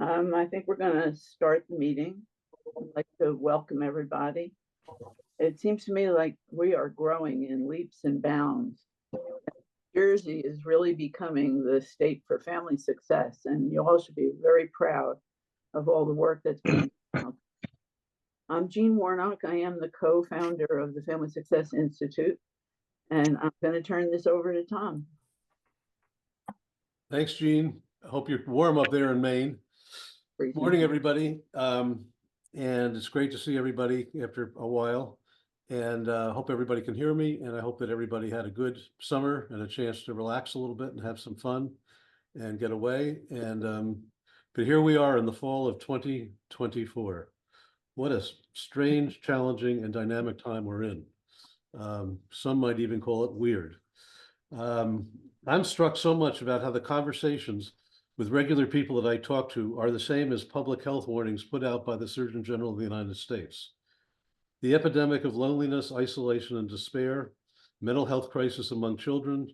I think we're going to start the meeting. I'd like to welcome everybody. It seems to me like we are growing in leaps and bounds. Jersey is really becoming the state for family success, and you all should be very proud of all the work that's being done. I'm Jean Warnock. I am the co-founder of the Family Success Institute, and I'm going to turn this over to Tom. Thanks, Jean. I hope you're warm up there in Maine. Morning, everybody. And it's great to see everybody after a while. And hope everybody can hear me. And I hope that everybody had a good summer and a chance to relax a little bit and have some fun and get away. And but here we are in the fall of 2024. What a strange, challenging, and dynamic time we're in. Some might even call it weird. I'm struck so much about how the conversations with regular people that I talk to are the same as public health warnings put out by the Surgeon General of the United States. The epidemic of loneliness, isolation, and despair, mental health crisis among children,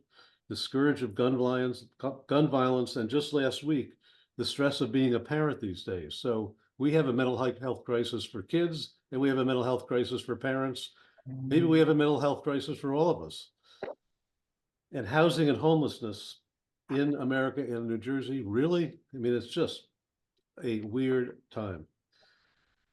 the scourge of gun violence, and just last week, the stress of being a parent these days. So we have a mental health crisis for kids, and we have a mental health crisis for parents. Maybe we have a mental health crisis for all of us. And housing and homelessness in America and New Jersey, really? I mean, it's just a weird time.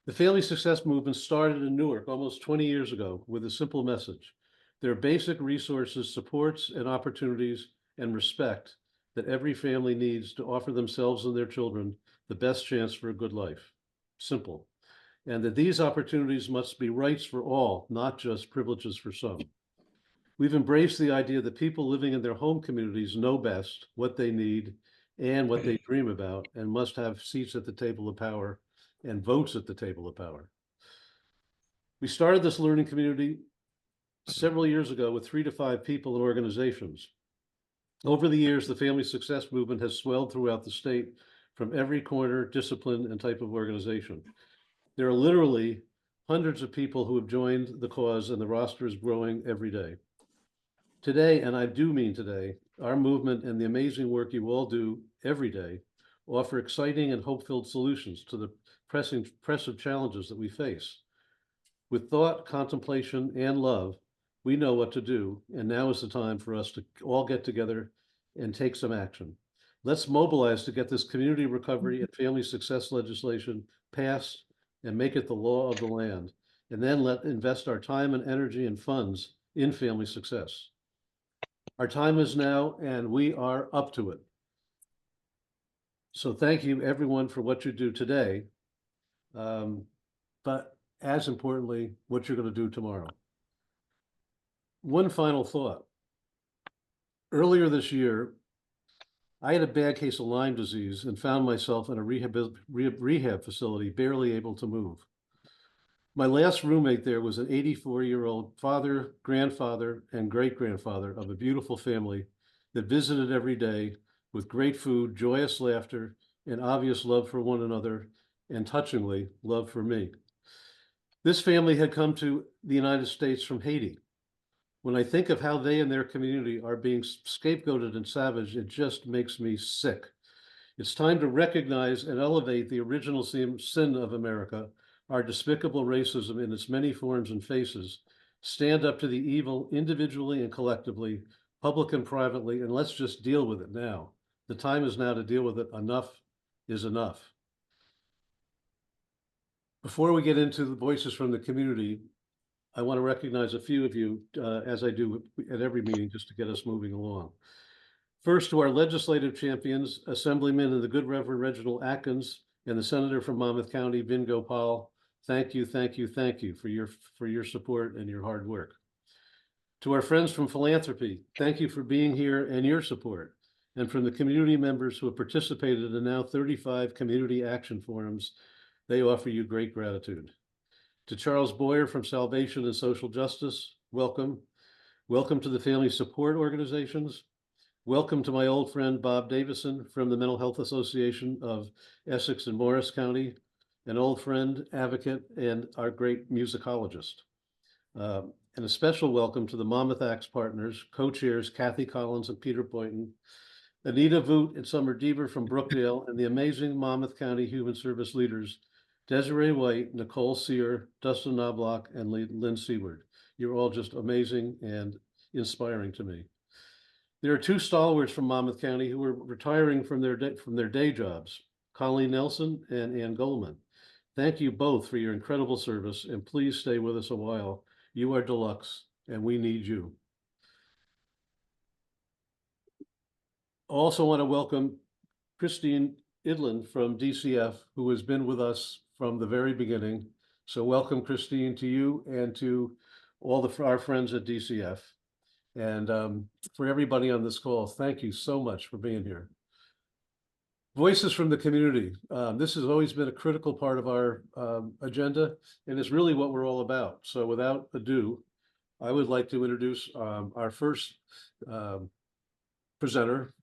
The Family Success Movement started in Newark almost 20 years ago with a simple message. There are basic resources, supports, and opportunities and respect that every family needs to offer themselves and their children the best chance for a good life. Simple. And that these opportunities must be rights for all, not just privileges for some. We've embraced the idea that people living in their home communities know best what they need and what they dream about and must have seats at the table of power and votes at the table of power. We started this learning community several years ago with 3 to 5 people and organizations. Over the years, the Family Success Movement has swelled throughout the state from every corner, discipline, and type of organization. There are literally hundreds of people who have joined the cause, and the roster is growing every day. Today, and I do mean today, our movement and the amazing work you all do every day offer exciting and hope-filled solutions to the pressing challenges that we face. With thought, contemplation, and love, we know what to do, and now is the time for us to all get together and take some action. Let's mobilize to get this community recovery and family success legislation passed and make it the law of the land, and then invest our time and energy and funds in family success. Our time is now, and we are up to it. So thank you, everyone, for what you do today, but as importantly, what you're going to do tomorrow. One final thought. Earlier this year, I had a bad case of Lyme disease and found myself in a rehab facility, barely able to move. My last roommate there was an 84-year-old father, grandfather, and great-grandfather of a beautiful family that visited every day with great food, joyous laughter, and obvious love for one another, and touchingly, love for me. This family had come to the United States from Haiti. When I think of how they and their community are being scapegoated and savaged, it just makes me sick. It's time to recognize and elevate the original sin of America, our despicable racism in its many forms and faces, stand up to the evil individually and collectively, public and privately, and let's just deal with it now. The time is now to deal with it. Enough is enough. Before we get into the voices from the community, I want to recognize a few of you, as I do at every meeting, just to get us moving along. First, to our legislative champions, Assemblyman and the Good Reverend Reginald Atkins, and the Senator from Monmouth County, Vin Gopal. Thank you, thank you, thank you for your support and your hard work. To our friends from philanthropy, thank you for being here and your support. And from the community members who have participated in now 35 community action forums, they offer you great gratitude. To Charles Boyer from Salvation and Social Justice, welcome. Welcome to the Family Support Organizations. Welcome to my old friend, Bob Davison from the Mental Health Association of Essex and Morris County, an old friend, advocate, and our great musicologist. And a special welcome to the Monmouth Axe partners, co-chairs Kathy Collins and Peter Boynton, Anita Voot and Summer Deaver from Brookdale, and the amazing Monmouth County Human Service leaders, Desiree White, Nicole Sear, Dustin Knobloch, and Lynn Seward. You're all just amazing and inspiring to me. There are two stalwarts from Monmouth County who are retiring from their day jobs, Colleen Nelson and Ann Goldman. Thank you both for your incredible service, and please stay with us a while. You are deluxe, and we need you. Also want to welcome Christine Idlin from DCF, who has been with us from the very beginning. So welcome, Christine, to you and to all our friends at DCF. And for everybody on this call, thank you so much for being here. Voices from the community. This has always been a critical part of our agenda, and it's really what we're all about. So without ado, I would like to introduce our first presenter,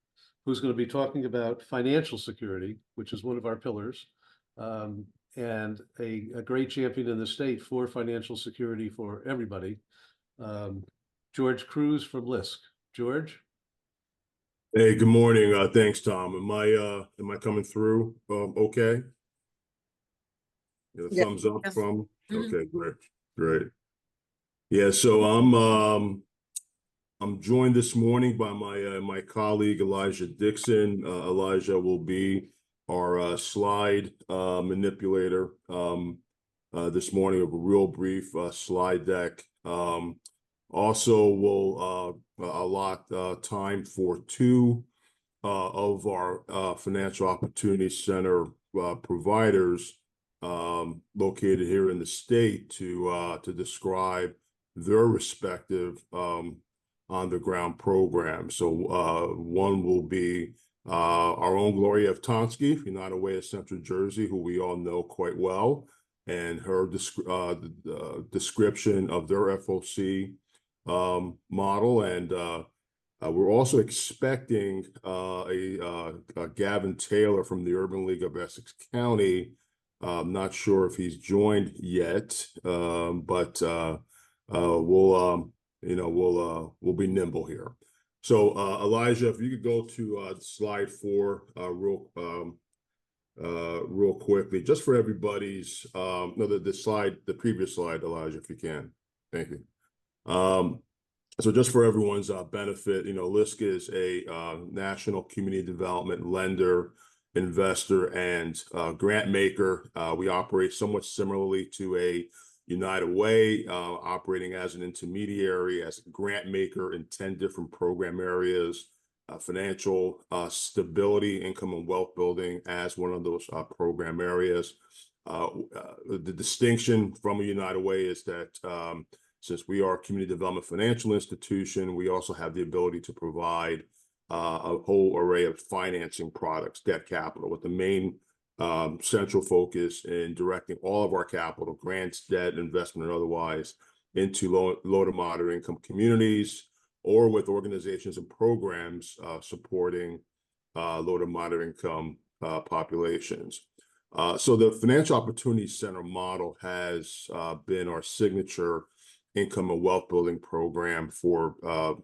who's going to be talking about financial security, which is one of our pillars, and a great champion in the state for financial security for everybody, George Cruz from LISC. George? Hey, good morning. Thanks, Tom. Am I coming through? Okay. Yeah, thumbs up from. Okay, great. Yeah, so I'm joined this morning by my colleague Elijah Dixon. Elijah will be our slide manipulator this morning of a real brief slide deck. Also, we'll allot time for two of our Financial Opportunity Center providers located here in the state to describe their respective on-the-ground program. So one will be our own Gloria Evtonsky, United Way of Central Jersey, who we all know quite well, and her description of their FOC model. And we're also expecting a Gavin Taylor from the Urban League of Essex County. I'm not sure if he's joined yet, but we'll be nimble here. So Elijah, if you could go to slide 4 real quickly, just for everybody's the previous slide, Elijah, if you can. Thank you. So just for everyone's benefit, LISC is a national community development lender, investor, and grant maker. We operate somewhat similarly to a United Way, operating as an intermediary, as a grant maker in 10 different program areas, financial stability, income, and wealth building as one of those program areas. The distinction from a United Way is that since we are a community development financial institution, we also have the ability to provide a whole array of financing products, debt capital, with the main central focus in directing all of our capital, grants, debt, investment, and otherwise, into low to moderate income communities, or with organizations and programs supporting low to moderate income populations. So the Financial Opportunity Center model has been our signature income and wealth building program for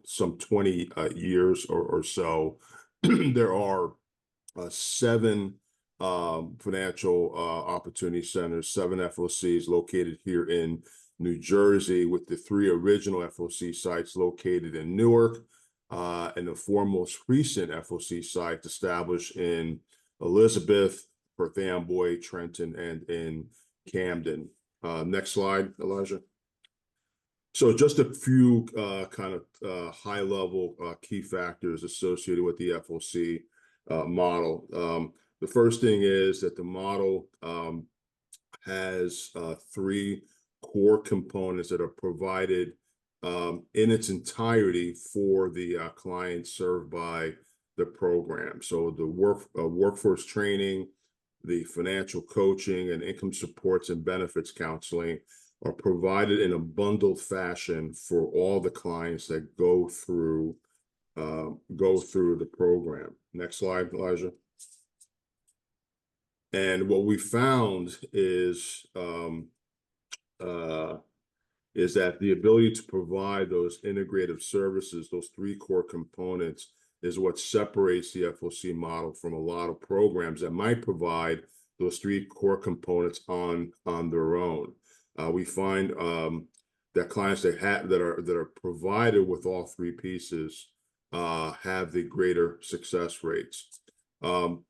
some 20 years or so. There are 7 financial opportunity centers, 7 FOCs located here in New Jersey, with the 3 original FOC sites located in Newark, and the 4 most recent FOC sites established in Elizabeth, Perth Amboy, Trenton, and in Camden. Next slide, Elijah. So just a few kind of high-level key factors associated with the FOC model. The first thing is that the model has 3 core components that are provided in its entirety for the clients served by the program. So the workforce training, the financial coaching, and income supports and benefits counseling are provided in a bundled fashion for all the clients that go through the program. Next slide, Elijah. And what we found is that the ability to provide those integrative services, those 3 core components, is what separates the FOC model from a lot of programs that might provide those three core components on their own. We find that clients that are provided with all three pieces have the greater success rates. And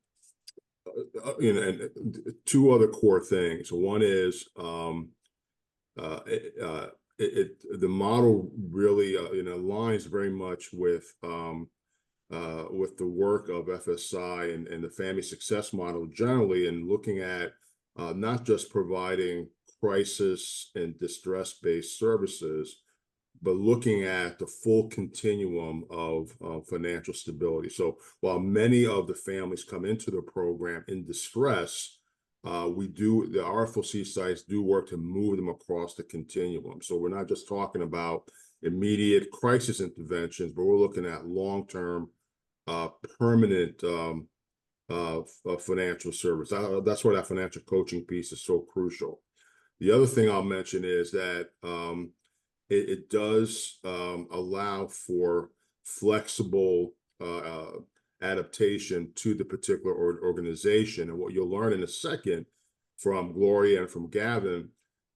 two other core things. One is the model really aligns very much with the work of FSI and the family success model generally, and looking at not just providing crisis and distress-based services, but looking at the full continuum of financial stability. So while many of the families come into the program in distress, the RFOC sites do work to move them across the continuum. So we're not just talking about immediate crisis interventions, but we're looking at long-term, permanent financial service. That's why that financial coaching piece is so crucial. The other thing I'll mention is that it does allow for flexible adaptation to the particular organization. And what you'll learn in a second from Gloria and from Gavin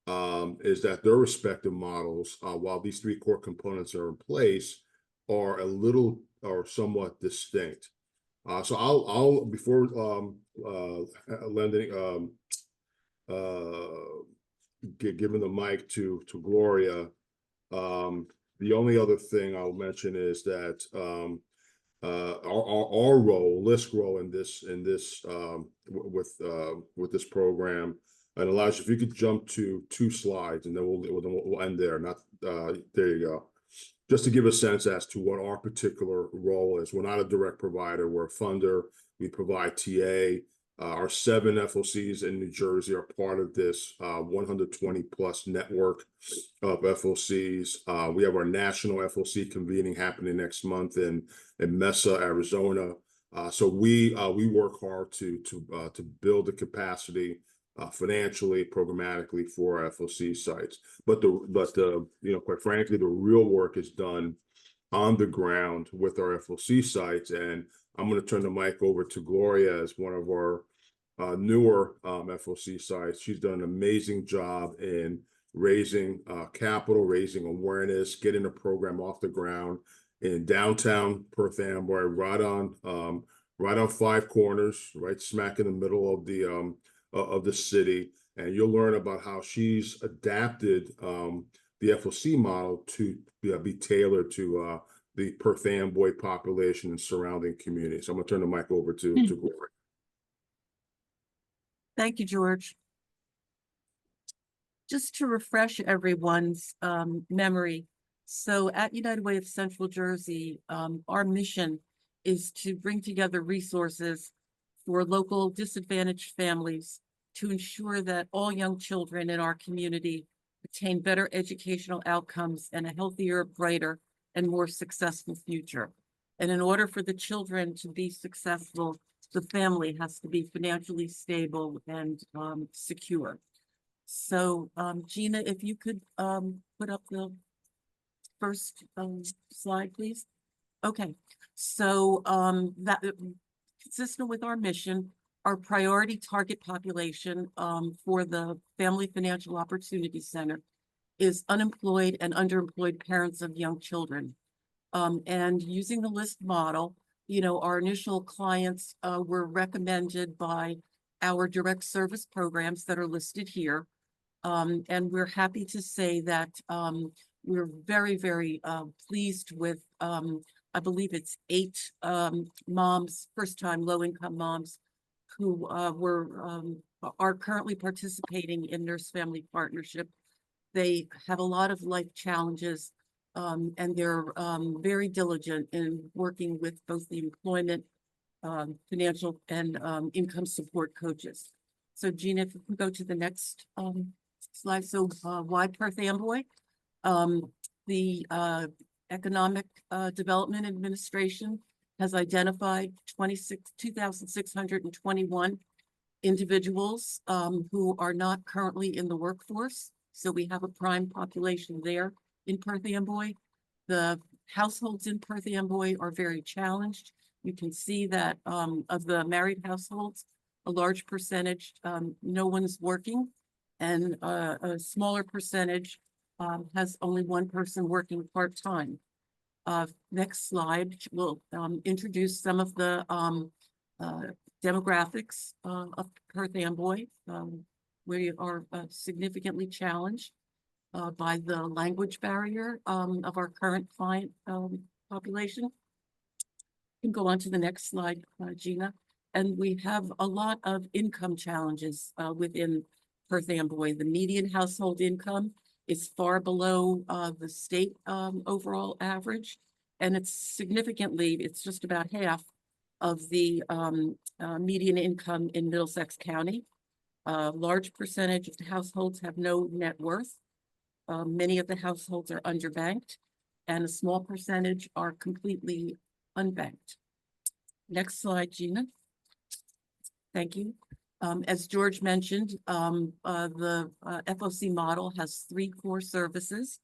is that their respective models, while these three core components are in place, are somewhat distinct. So I'll before giving the mic to Gloria, the only other thing I'll mention is that our role, LISC role in this with this program, and Elijah, if you could jump to 2 slides, and then we'll end there. There you go. Just to give a sense as to what our particular role is. We're not a direct provider. We're a funder. We provide TA. Our 7 FOCs in New Jersey are part of this 120 plus network of FOCs. We have our national FOC convening happening next month in Mesa, Arizona. So we work hard to build the capacity financially, programmatically for our FOC sites. But quite frankly, the real work is done on the ground with our FOC sites. And I'm going to turn the mic over to Gloria as one of our newer FOC sites. She's done an amazing job in raising capital, raising awareness, getting the program off the ground in downtown Perth Amboy, right on 5 corners, right smack in the middle of the city. And you'll learn about how she's adapted the FOC model to be tailored to the Perth Amboy population and surrounding communities. So I'm going to turn the mic over to Gloria. Thank you, George. Just to refresh everyone's memory, so at United Way of Central Jersey, our mission is to bring together resources for local disadvantaged families to ensure that all young children in our community attain better educational outcomes and a healthier, brighter, and more successful future. And in order for the children to be successful, the family has to be financially stable and secure. So Gina, if you could put up the first slide, please. Okay, so that consistent with our mission, our priority target population for the Family Financial Opportunity Center is unemployed and underemployed parents of young children. And using the LISC model, our initial clients were recommended by our direct service programs that are listed here. And we're happy to say that we're very, very pleased with, I believe it's 8 moms, first-time low-income moms, who are currently participating in Nurse Family Partnership. They have a lot of life challenges, and they're very diligent in working with both the employment, financial, and income support coaches. So Gina, if you can go to the next slide. So why Perth Amboy? The Economic Development Administration has identified 2,621 individuals who are not currently in the workforce. So we have a prime population there in Perth Amboy. The households in Perth Amboy are very challenged. You can see that of the married households, a large percentage, no one's working, and a smaller percentage has only one person working part-time. Next slide will introduce some of the demographics of Perth Amboy. We are significantly challenged by the language barrier of our current client population. You can go on to the next slide, Gina. And we have a lot of income challenges within Perth Amboy. The median household income is far below the state overall average. And it's just about half of the median income in Middlesex County. A large percentage of the households have no net worth. Many of the households are underbanked, and a small percentage are completely unbanked. Next slide, Gina. Thank you. As George mentioned, the FOC model has 3 core services,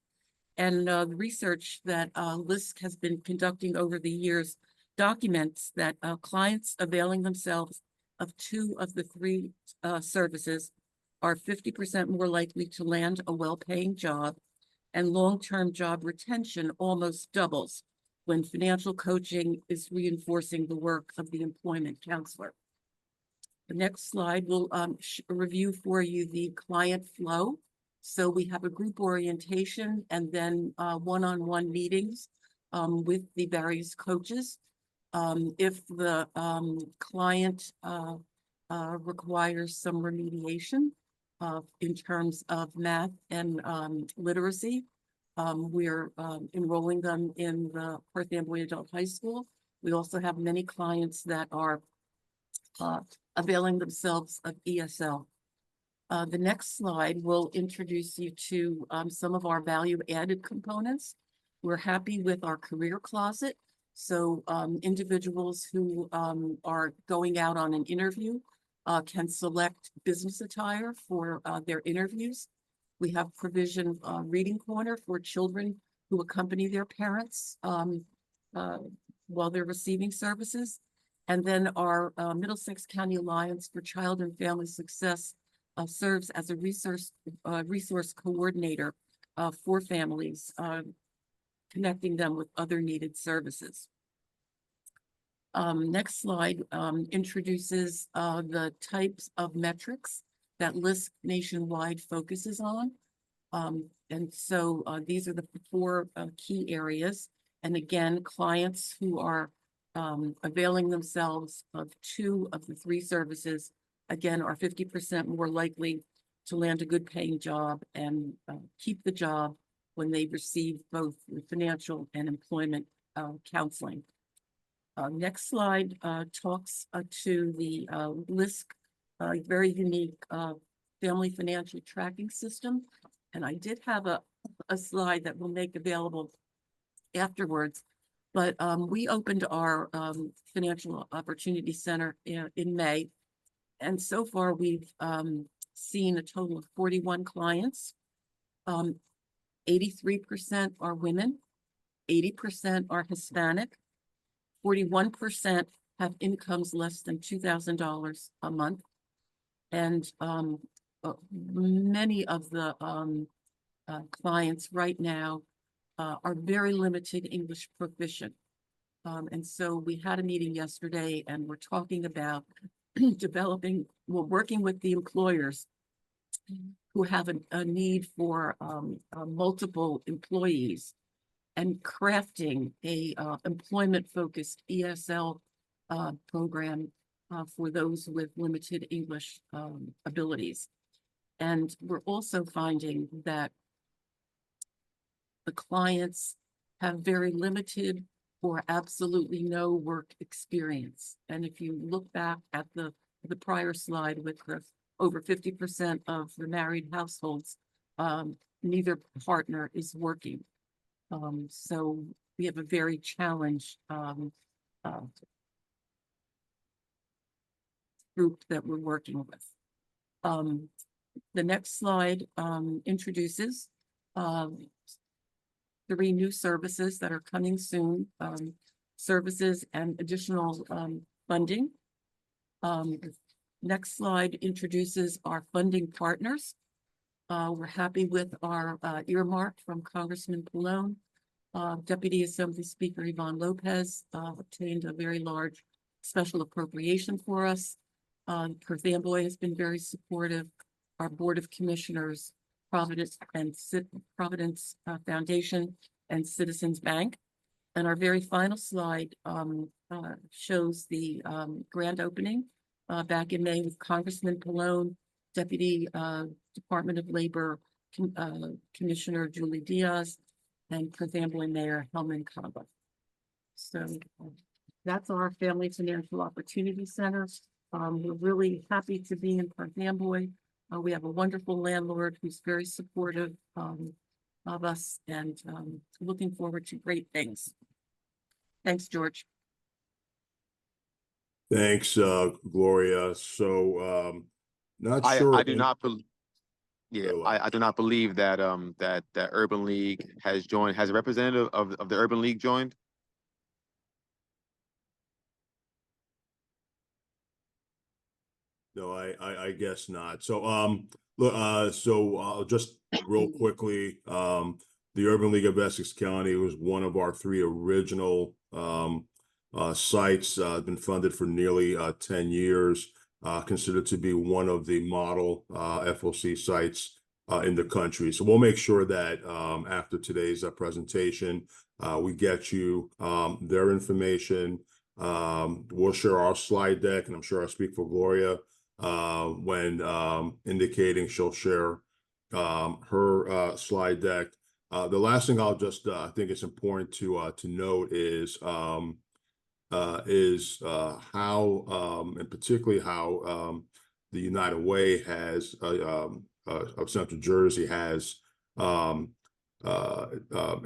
and the research that LISC has been conducting over the years documents that clients availing themselves of 2 of the 3 services are 50% more likely to land a well-paying job, and long-term job retention almost doubles when financial coaching is reinforcing the work of the employment counselor. The next slide will review for you the client flow. So we have a group orientation and then one-on-one meetings with the various coaches. If the client requires some remediation in terms of math and literacy, we're enrolling them in the Perth Amboy Adult High School. We also have many clients that are availing themselves of ESL. The next slide will introduce you to some of our value-added components. We're happy with our career closet. So individuals who are going out on an interview can select business attire for their interviews. We have provision reading corner for children who accompany their parents while they're receiving services. And then our Middlesex County Alliance for Child and Family Success serves as a resource coordinator for families, connecting them with other needed services. Next slide introduces the types of metrics that LISC nationwide focuses on. And so these are the 4 key areas. And again, clients who are availing themselves of 2 of the 3 services, again, are 50% more likely to land a good paying job and keep the job when they receive both the financial and employment counseling. Next slide talks to the LISC, very unique family financial tracking system. And I did have a slide that we'll make available afterwards. But we opened our Financial Opportunity Center in May. And so far, we've seen a total of 41 clients. 83% are women, 80% are Hispanic, 41% have incomes less than $2,000 a month. And many of the clients right now are very limited English proficient. And so we had a meeting yesterday and we're talking about working with the employers who have a need for multiple employees and crafting a employment-focused ESL program for those with limited English abilities. And we're also finding that the clients have very limited or absolutely no work experience. And if you look back at the prior slide with the over 50% of the married households, neither partner is working. So we have a very challenged group that we're working with. The next slide introduces 3 new services that are coming soon, services and additional funding. Next slide introduces our funding partners. We're happy with our earmark from Congressman Pallone. Deputy Assembly Speaker Yvonne Lopez obtained a very large special appropriation for us. Kurt Van Boy has been very supportive. Our Board of Commissioners, Providence Foundation and Citizens Bank. And our very final slide shows the grand opening back in May with Congressman Pallone, Deputy Department of Labor Commissioner Julie Diaz, and Kurt Van Boy Mayor Helman Kaba. So that's our Family Financial Opportunity Center. We're really happy to be in Kurt Van Boy. We have a wonderful landlord who's very supportive of us, and looking forward to great things. Thanks, George. Thanks, Gloria. So, not sure. I do not believe. Yeah, Go I do not believe that that Urban League has joined. Has a representative of the Urban League joined? No, I guess not. So, look, so just real quickly, the Urban League of Essex County was one of our 3 original sites, been funded for nearly 10 years, considered to be one of the model FOC sites in the country. So we'll make sure that after today's presentation, we get you their information. We'll share our slide deck, and I'm sure I'll speak for Gloria when indicating she'll share her slide deck. The last thing I'll just I think it's important to note is how and particularly how the United Way has of Central Jersey has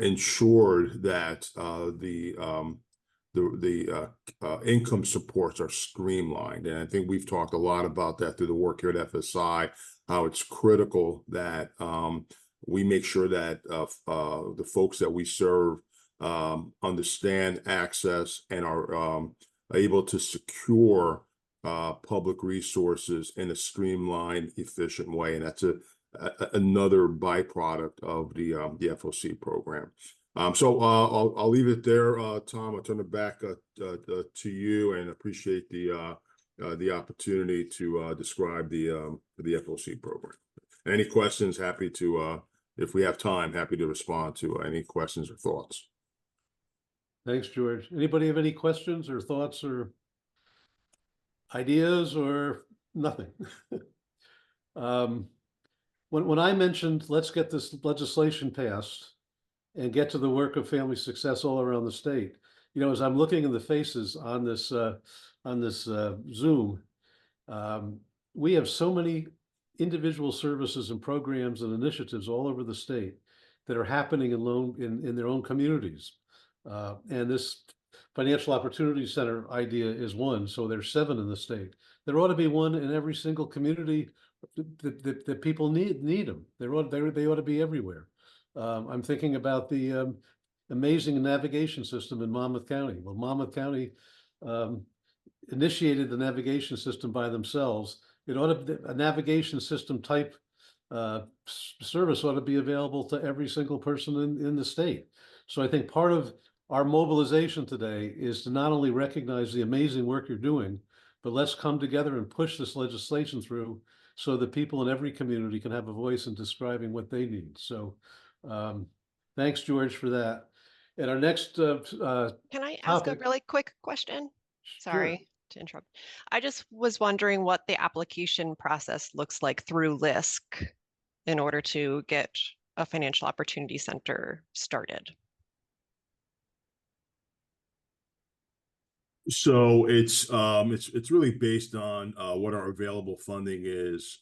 ensured that the income supports are streamlined. And I think we've talked a lot about that through the work here at FSI, how it's critical that we make sure that the folks that we serve understand access and are able to secure public resources in a streamlined, efficient way. And that's another byproduct of the FOC program. So I'll leave it there, Tom. I'll turn it back to you, and appreciate the opportunity to describe the FOC program. Any questions? Happy to, if we have time, happy to respond to any questions or thoughts. Thanks, George. Anybody have any questions or thoughts or ideas or nothing? When I mentioned let's get this legislation passed and get to the work of family success all around the state, you know, as I'm looking in the faces on this Zoom, we have so many individual services and programs and initiatives all over the state that are happening in their own communities. And this Financial Opportunity Center idea is one, so there's 7 in the state. There ought to be one in every single community that people need them. They ought to be everywhere. I'm thinking about the amazing navigation system in Monmouth County. Well, Monmouth County initiated the navigation system by themselves. It ought to, a navigation system type service ought to be available to every single person in the state. So I think part of our mobilization today is to not only recognize the amazing work you're doing, but let's come together and push this legislation through so that people in every community can have a voice in describing what they need. So thanks, George, for that. And our next Can I ask a really quick question? Sorry. Sure. To interrupt. I just was wondering what the application process looks like through LISC in order to get a financial opportunity center started. So it's really based on what our available funding is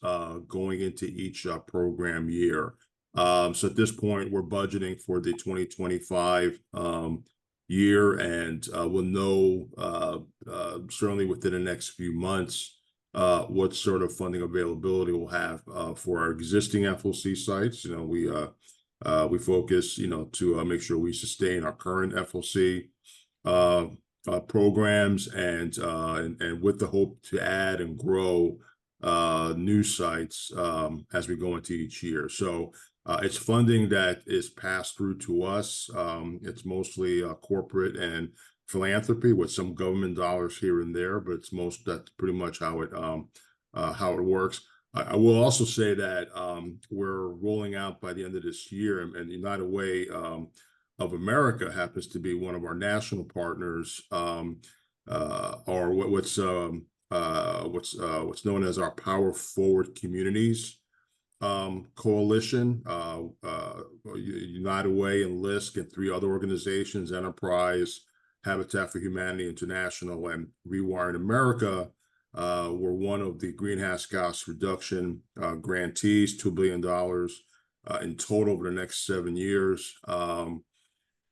going into each program year. So at this point, we're budgeting for the 2025 year, and we'll know certainly within the next few months what sort of funding availability we'll have for our existing FOC sites. You know, We focus, to make sure we sustain our current FOC programs and with the hope to add and grow new sites as we go into each year. So it's funding that is passed through to us. It's mostly corporate and philanthropy with some government dollars here and there, but that's pretty much how it works. I will also say that we're rolling out by the end of this year, and United Way of America happens to be one of our national partners, or what's known as our Power Forward Communities coalition. United Way and LISC and 3 other organizations, Enterprise, Habitat for Humanity International, and Rewiring America, were one of the greenhouse gas reduction grantees, $2 billion in total over the next 7 years.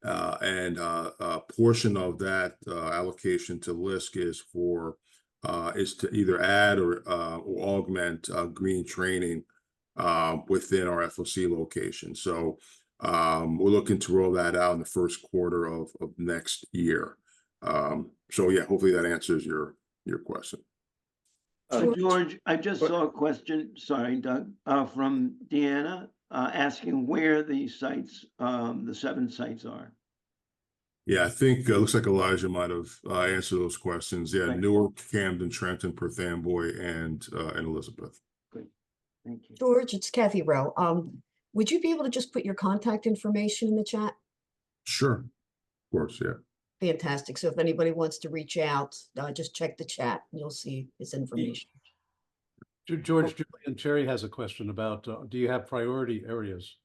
And a portion of that allocation to LISC is to either add or augment green training within our FOC location. So we're looking to roll that out in the first quarter of next year. So yeah, hopefully that answers your question. George, I just saw a question, sorry, Doug, from Deanna, asking where the sites, the 7 sites are. Yeah, I think it looks like Elijah might have answered those questions. Yeah, Right. Newark, Camden, Trenton, Perth Amboy, and Elizabeth. Thank you. George, it's Kathy Rowe. Would you be able to just put your contact information in the chat? Sure, of course, yeah. Fantastic. So if anybody wants to reach out, just check the chat and you'll see his information. George, Julian Cherry has a question about, do you have priority areas?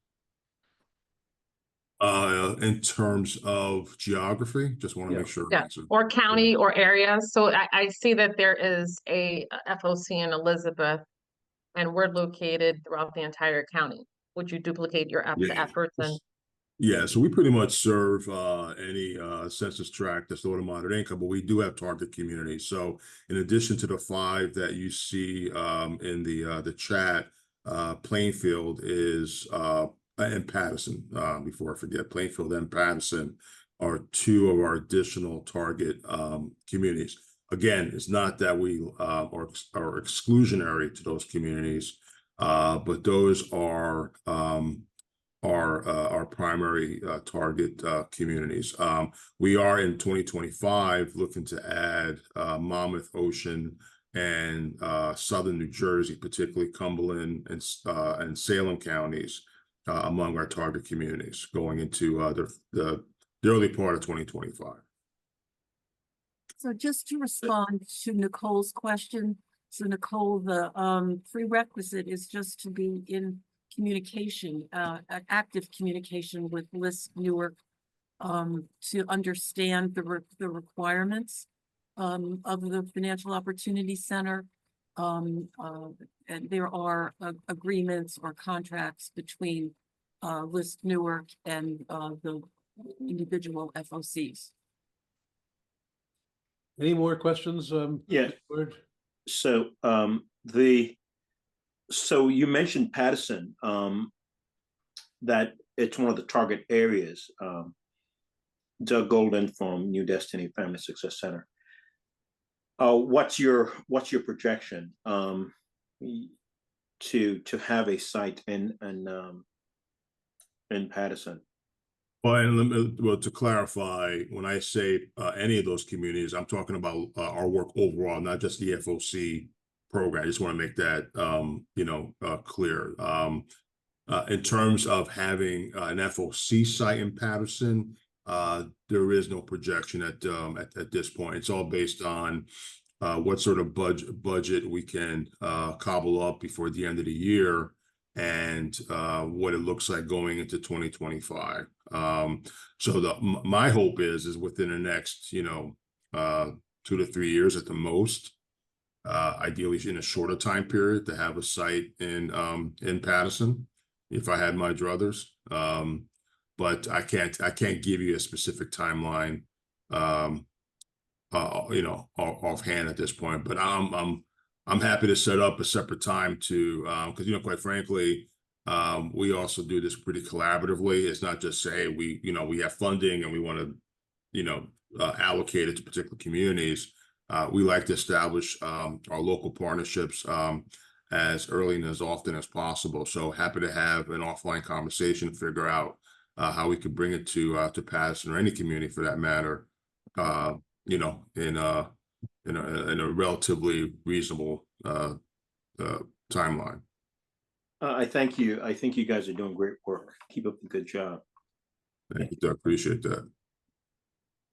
In terms of geography, just want to make sure. Yeah, or county or area. So I see that there is a FOC in Elizabeth, and we're located throughout the entire county. Would you duplicate your efforts? And Yeah, so we pretty much serve any census tract that's low to moderate income, but we do have target communities. So in addition to the 5 that you see in the chat, Plainfield is and Patterson, before I forget, Plainfield and Patterson are 2 of our additional target communities. Again, it's not that we are exclusionary to those communities, but those are our primary target communities. We are in 2025 looking to add Monmouth, Ocean, and Southern New Jersey, particularly Cumberland and Salem counties, among our target communities going into the early part of 2025. So just to respond to Nicole's question, so Nicole, the prerequisite is just to be in communication, active communication with LISC Newark, to understand the requirements of the Financial Opportunity Center. And there are agreements or contracts between LISC Newark and the individual FOCs. Any more questions? Yeah. George? So so you mentioned Patterson, that it's one of the target areas. Doug Golden from New Destiny Family Success Center. What's your projection to have a site in Patterson? Well, to clarify, when I say any of those communities, I'm talking about our work overall, not just the FOC program. I just want to make that clear. In terms of having an FOC site in Patterson, there is no projection at this point. It's all based on what sort of budget we can cobble up before the end of the year, and what it looks like going into 2025. So my hope is within the next 2 to 3 years at the most, ideally in a shorter time period, to have a site in Patterson if I had my druthers. But I can't give you a specific timeline offhand at this point. But I'm happy to set up a separate time to because quite frankly, We also do this pretty collaboratively. It's not just say we have funding and we want to, allocate it to particular communities. We like to establish our local partnerships as early and as often as possible. So happy to have an offline conversation to figure out how we could bring it to Patterson or any community for that matter, in a relatively reasonable timeline. I thank you. I think you guys are doing great work. Keep up the good job. Thank you, Doug. Appreciate that.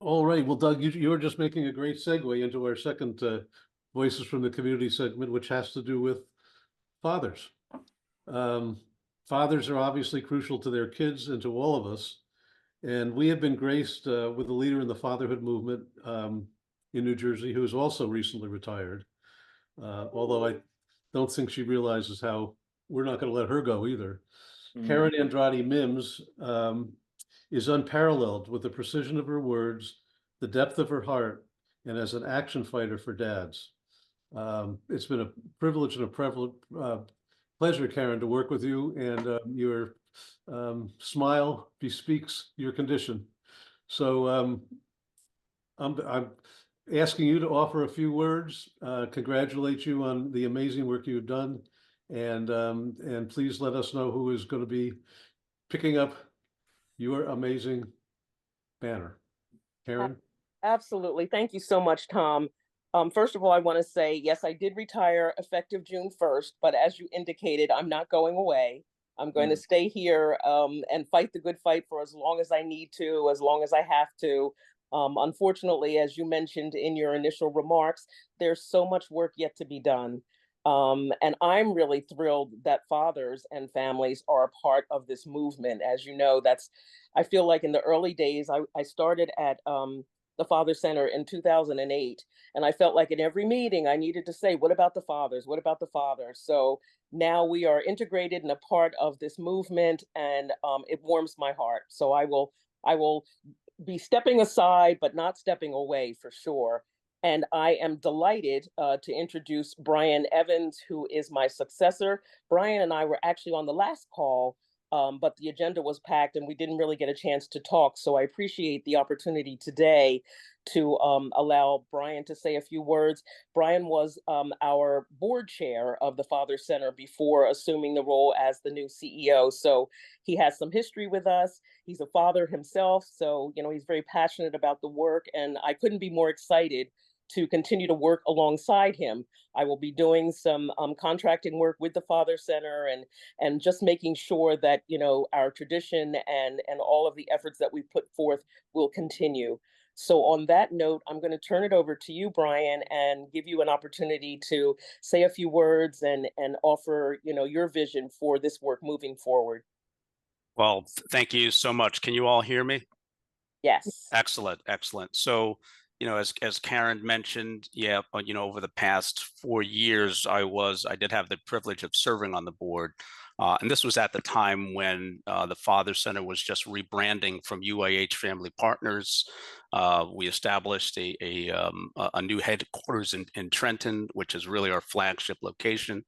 All right, well, Doug, you're just making a great segue into our second Voices from the Community segment, which has to do with fathers. Fathers are obviously crucial to their kids and to all of us. And we have been graced with a leader in the fatherhood movement in New Jersey, who is also recently retired. Although I don't think she realizes how we're not going to let her go either. Karen Andrade Mims is unparalleled with the precision of her words, the depth of her heart, and as an action fighter for dads. It's been a privilege and a pleasure, Karen, to work with you, and your smile bespeaks your condition. So I'm asking you to offer a few words, congratulate you on the amazing work you've done, and please let us know who is going to be picking up your amazing banner. Karen? Absolutely. Thank you so much, Tom. First of all, I want to say, yes, I did retire effective June 1st, but as you indicated, I'm not going away. I'm going to stay here and fight the good fight for as long as I need to, as long as I have to. Unfortunately, as you mentioned in your initial remarks, there's so much work yet to be done. And I'm really thrilled that fathers and families are a part of this movement. As you know, I feel like in the early days, I started at the Father Center in 2008. And I felt like in every meeting I needed to say, what about the fathers? What about the fathers? So now we are integrated and a part of this movement, and it warms my heart. So I will be stepping aside, but not stepping away for sure. And I am delighted to introduce Brian Evans, who is my successor. Brian and I were actually on the last call, but the agenda was packed and we didn't really get a chance to talk. So I appreciate the opportunity today to allow Brian to say a few words. Brian was our board chair of the Father Center before assuming the role as the new CEO. So he has some history with us. He's a father himself. So, he's very passionate about the work, and I couldn't be more excited to continue to work alongside him. I will be doing some contracting work with the Father Center and just making sure that, our tradition and all of the efforts that we put forth will continue. So on that note, I'm going to turn it over to you, Brian, and give you an opportunity to say a few words and offer, your vision for this work moving forward. Well, thank you so much. Can you all hear me? Yes. Excellent, excellent. So, as Karen mentioned, over the past 4 years, I did have the privilege of serving on the board. And this was at the time when the Father Center was just rebranding from UIH Family Partners. We established a new headquarters in Trenton, which is really our flagship location.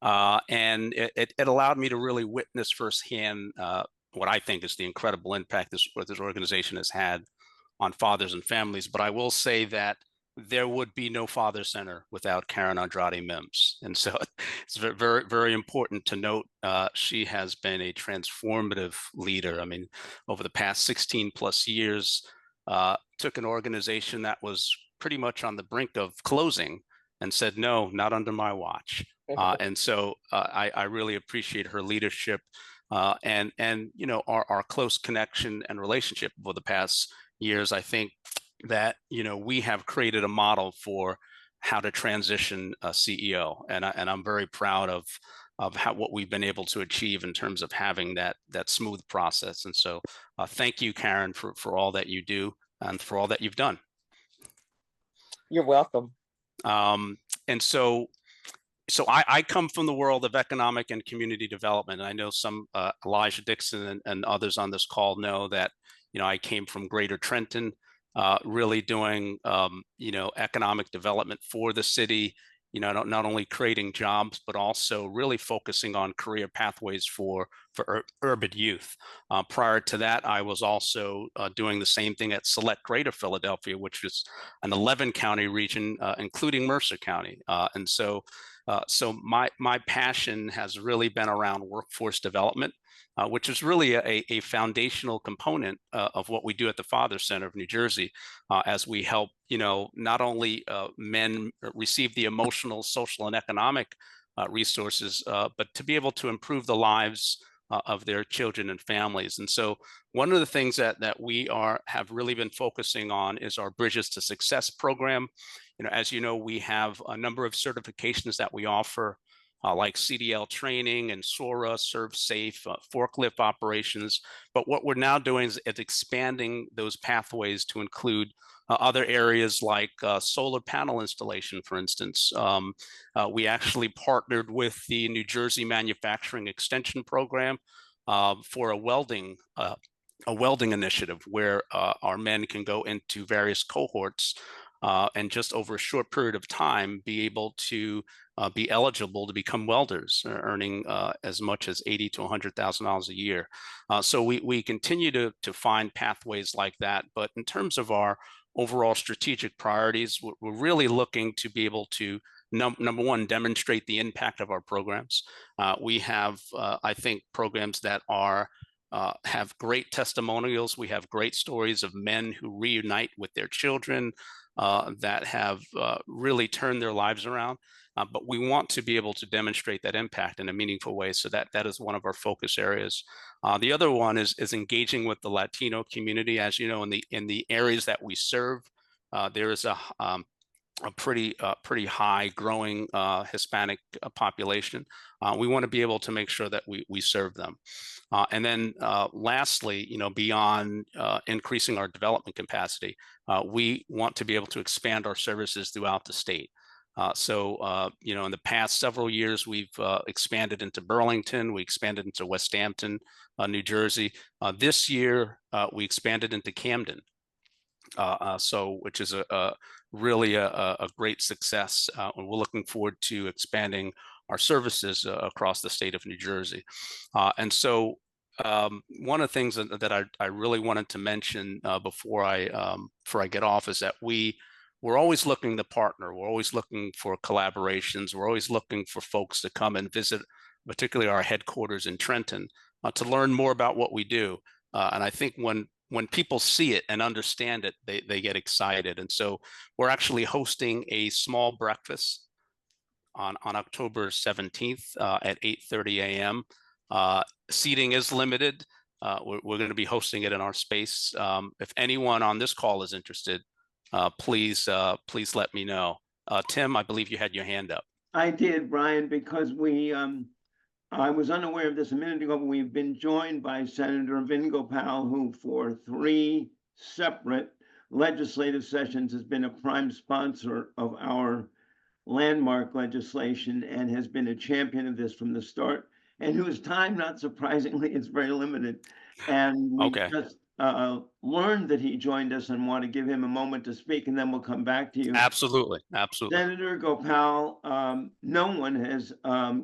And it allowed me to really witness firsthand what I think is the incredible impact this organization has had on fathers and families. But I will say that there would be no Father Center without Karen Andrade Mims. And so it's very, very important to note she has been a transformative leader. I mean, over the past 16 plus years, took an organization that was pretty much on the brink of closing and said, no, not under my watch. And so I really appreciate her leadership and our close connection and relationship over the past years. I think that we have created a model for how to transition a CEO, and I'm very proud of what we've been able to achieve in terms of having that smooth process. And so thank you, Karen, for all that you do and for all that you've done. You're welcome. And so I come from the world of economic and community development. And I know some Elijah Dixon and others on this call know that, I came from Greater Trenton, really doing, economic development for the city not only creating jobs, but also really focusing on career pathways for urban youth. Prior to that, I was also doing the same thing at Select Greater Philadelphia, which is an 11-county region, including Mercer County. And so my passion has really been around workforce development, which is really a foundational component of what we do at the Father Center of New Jersey, as we help, not only men receive the emotional, social, and economic resources, but to be able to improve the lives of their children and families. And so one of the things that we have really been focusing on is our Bridges to Success program. As you know, we have a number of certifications that we offer, like CDL training and SORA, Serve Safe, forklift operations. But what we're now doing is expanding those pathways to include other areas like solar panel installation, for instance. We actually partnered with the New Jersey Manufacturing Extension Program for a welding initiative where our men can go into various cohorts and just over a short period of time be able to be eligible to become welders, earning as much as $80,000 to $100,000 a year. So we continue to find pathways like that. But in terms of our overall strategic priorities, we're really looking to be able to, number one, demonstrate the impact of our programs. We have, I think, programs that have great testimonials. We have great stories of men who reunite with their children, that have really turned their lives around. But we want to be able to demonstrate that impact in a meaningful way. So that is one of our focus areas. The other one is engaging with the Latino community. As you know, in the areas that we serve, there is a pretty high growing Hispanic population. We want to be able to make sure that we serve them. And then lastly, beyond increasing our development capacity, we want to be able to expand our services throughout the state. So in the past several years, we've expanded into Burlington, we expanded into West Hampton, New Jersey. This year, we expanded into Camden. Which is really a great success. And we're looking forward to expanding our services across the state of New Jersey. And so one of the things that I really wanted to mention before I get off is that we're always looking to partner. We're always looking for collaborations. We're always looking for folks to come and visit, particularly our headquarters in Trenton, to learn more about what we do. And I think when people see it and understand it, they get excited. And so we're actually hosting a small breakfast on October 17th at 8:30 a.m. Seating is limited. We're going to be hosting it in our space. If anyone on this call is interested, please let me know. Tim, I believe you had your hand up. I did, Brian, because I was unaware of this a minute ago, but we've been joined by Senator Vin Gopal, who for 3 separate legislative sessions has been a prime sponsor of our landmark legislation and has been a champion of this from the start, and whose time, not surprisingly, is very limited. And we just learned that he joined us and want to give him a moment to speak, and then we'll come back to you. Absolutely. Senator Gopal, no one has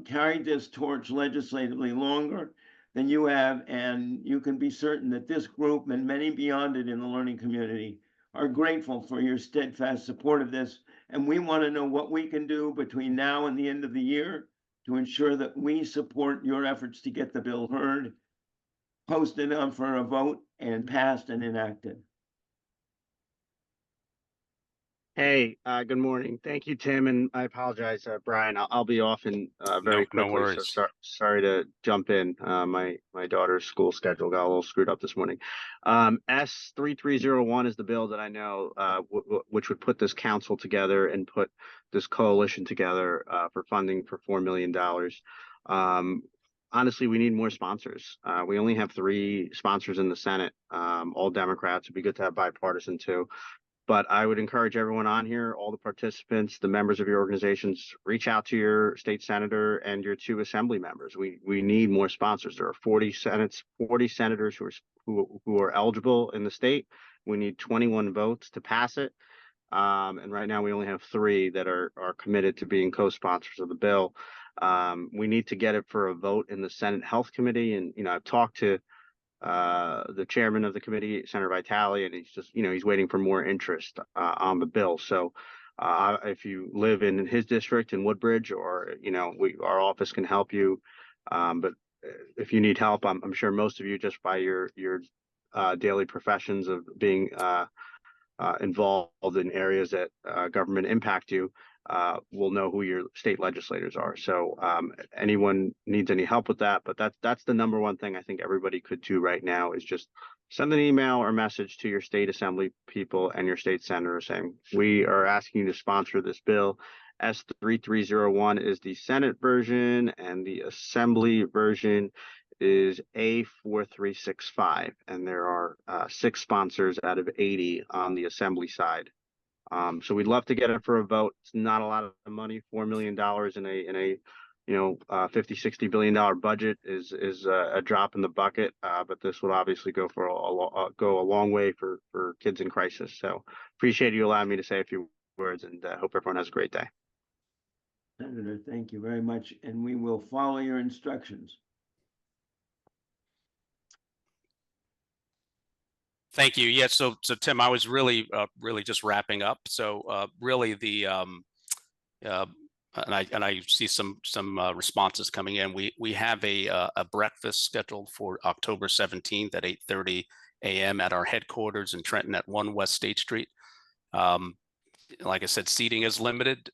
carried this torch legislatively longer than you have, and you can be certain that this group and many beyond it in the learning community are grateful for your steadfast support of this. And we want to know what we can do between now and the end of the year to ensure that we support your efforts to get the bill heard, posted on for a vote, and passed and enacted. Hey, good morning. Thank you, Tim, and I apologize, Brian. I'll be off in very quickly. No worries. So sorry to jump in. My daughter's school schedule got a little screwed up this morning. S3301 is the bill that I know which would put this council together and put this coalition together for funding for $4 million. Honestly, we need more sponsors. We only have 3 sponsors in the Senate, all Democrats. It'd be good to have bipartisan too. But I would encourage everyone on here, all the participants, the members of your organizations, reach out to your state senator and your 2 assembly members. We need more sponsors. There are 40 senators who are eligible in the state. We need 21 votes to pass it. And right now we only have 3 that are committed to being co-sponsors of the bill. We need to get it for a vote in the Senate Health Committee. And, I've talked to the chairman of the committee, Senator Vitale, and he's just, he's waiting for more interest on the bill. So if you live in his district in Woodbridge, or, our office can help you. But if you need help, I'm sure most of you, just by your daily professions of being involved in areas that government impact you, will know who your state legislators are. So anyone needs any help with that, but that's the number one thing I think everybody could do right now, is just send an email or message to your state assembly people and your state senator saying, we are asking you to sponsor this bill. S3301 is the Senate version, and the Assembly version is A4365, and there are 6 sponsors out of 80 on the Assembly side. So we'd love to get it for a vote. It's not a lot of money. $4 million in a $50-60 billion budget is a drop in the bucket. But this would obviously go for go a long way for kids in crisis. So appreciate you allowing me to say a few words, and hope everyone has a great day. Senator, thank you very much, and we will follow your instructions. Thank you. Yeah, so Tim, I was really just wrapping up. So really and I see some responses coming in. We have a breakfast scheduled for October 17th at 8:30 a.m. at our headquarters in Trenton at 1 West State Street. Like I said, seating is limited,